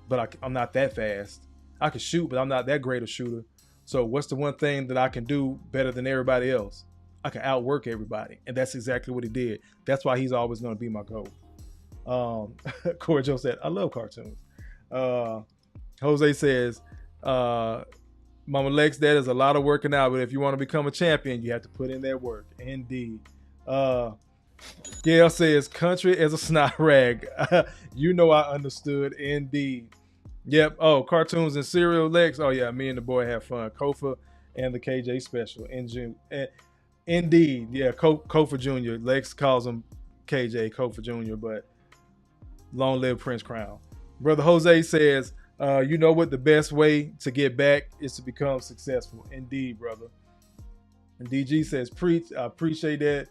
but I'm not that fast. I can shoot, but I'm not that great a shooter. So what's the one thing that I can do better than everybody else? I can outwork everybody. And that's exactly what he did. That's why he's always going to be my GOAT. Corey Joe said, I love cartoons. Jose says, Mama Lex, that is a lot of working out, but if you want to become a champion, you have to put in that work. Indeed. Gail says, country as a snot rag. You know I understood. Indeed. Yep. Oh, cartoons and cereal, Lex. Oh, yeah. Me and the boy have fun. Kofa and the KJ special in June. Indeed. Yeah. Kofa Jr. Lex calls him KJ, Kofa Jr., but long live Prince Crown. Brother Jose says, you know what? The best way to get back is to become successful. Indeed, brother. And DG says, preach. I appreciate that.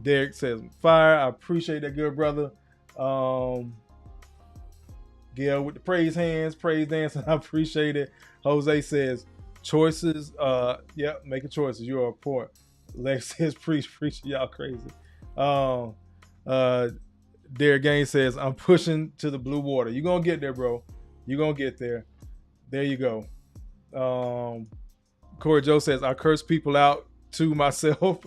Derek says, fire. I appreciate that, good brother. Gail with the praise hands, praise dancing. I appreciate it. Jose says, choices. Yep, making choices. You are a port. Lex says, preach. Y'all crazy. Derek Gaines says, I'm pushing to the blue water. You're going to get there, bro. You're going to get there. There you go. Corey Joe says, I curse people out to myself.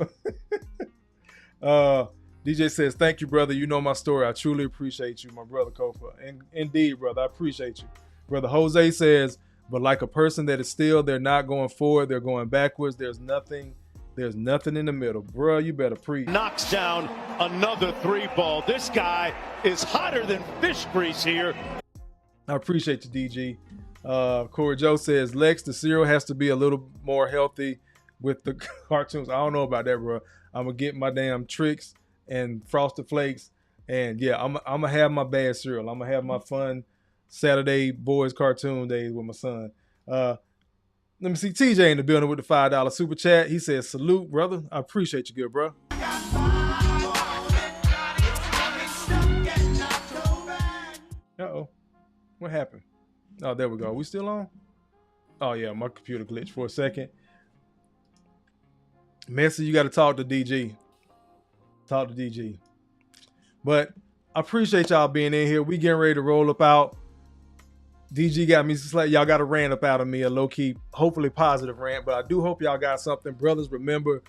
DJ says, thank you, brother. You know my story. I truly appreciate you, my brother Kofa. And indeed, brother, I appreciate you. Brother Jose says, but like a person that is still, they're not going forward, they're going backwards. There's nothing There's nothing in the middle. Bruh, you better preach. Knocks down another 3-ball. This guy is hotter than fish grease here. I appreciate you, DG. Corey Joe says, Lex, the cereal has to be a little more healthy with the cartoons. I don't know about that, bro. I'm going to get my damn Tricks and Frosted Flakes. And, yeah, I'm going to have my bad cereal. I'm going to have my fun Saturday boys cartoon days with my son. Let me see TJ in the building with the $5 super chat. He says, salute, brother. I appreciate you, good bro. Uh-oh. What happened? Oh, there we go. We still on? Oh, yeah, my computer glitched for a second. Messi, you got to talk to DG. Talk to DG. But I appreciate y'all being in here. We getting ready to roll up out. DG got me like y'all got a rant up out of me, a low-key, hopefully positive rant, but I do hope y'all got something. Brothers, remember,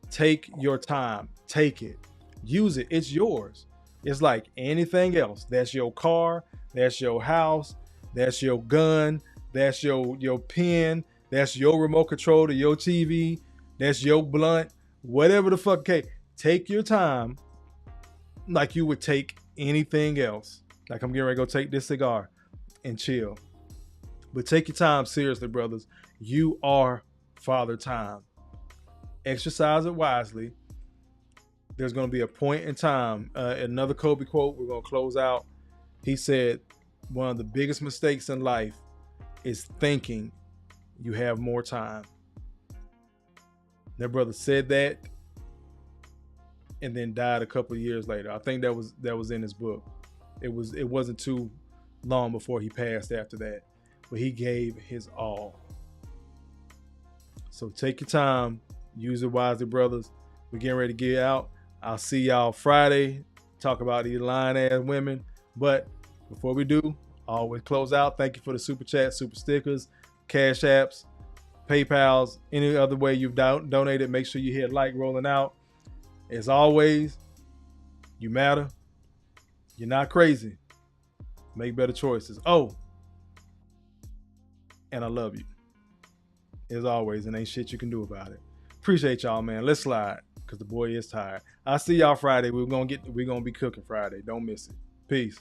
take your time. Take it. Use it. It's yours. It's like anything else. That's your car. That's your house. That's your gun. That's your pen. That's your remote control to your TV. That's your blunt. Whatever the fuck. Okay, take your time like you would take anything else. Like I'm getting ready to go take this cigar and chill. But take your time seriously, brothers. You are Father Time. Exercise it wisely. There's going to be a point in time. Another Kobe quote. We're going to close out. He said, one of the biggest mistakes in life is thinking you have more time. That brother said that and then died a couple of years later. I think that was in his book. It wasn't too long before he passed after that, but he gave his all. So take your time, use it wisely, brothers. We're getting ready to get out. I'll see y'all Friday, talk about these lying ass women. But before we do, always close out. Thank you for the super chat, super stickers, cash apps, PayPals, any other way you've donated. Make sure you hit like rolling out. As always, you matter. You're not crazy. Make better choices. Oh, and I love you. As always, and ain't shit you can do about it. Appreciate y'all, man. Let's slide, because the boy is tired. I'll see y'all Friday. We're gonna be cooking Friday. Don't miss it. Peace.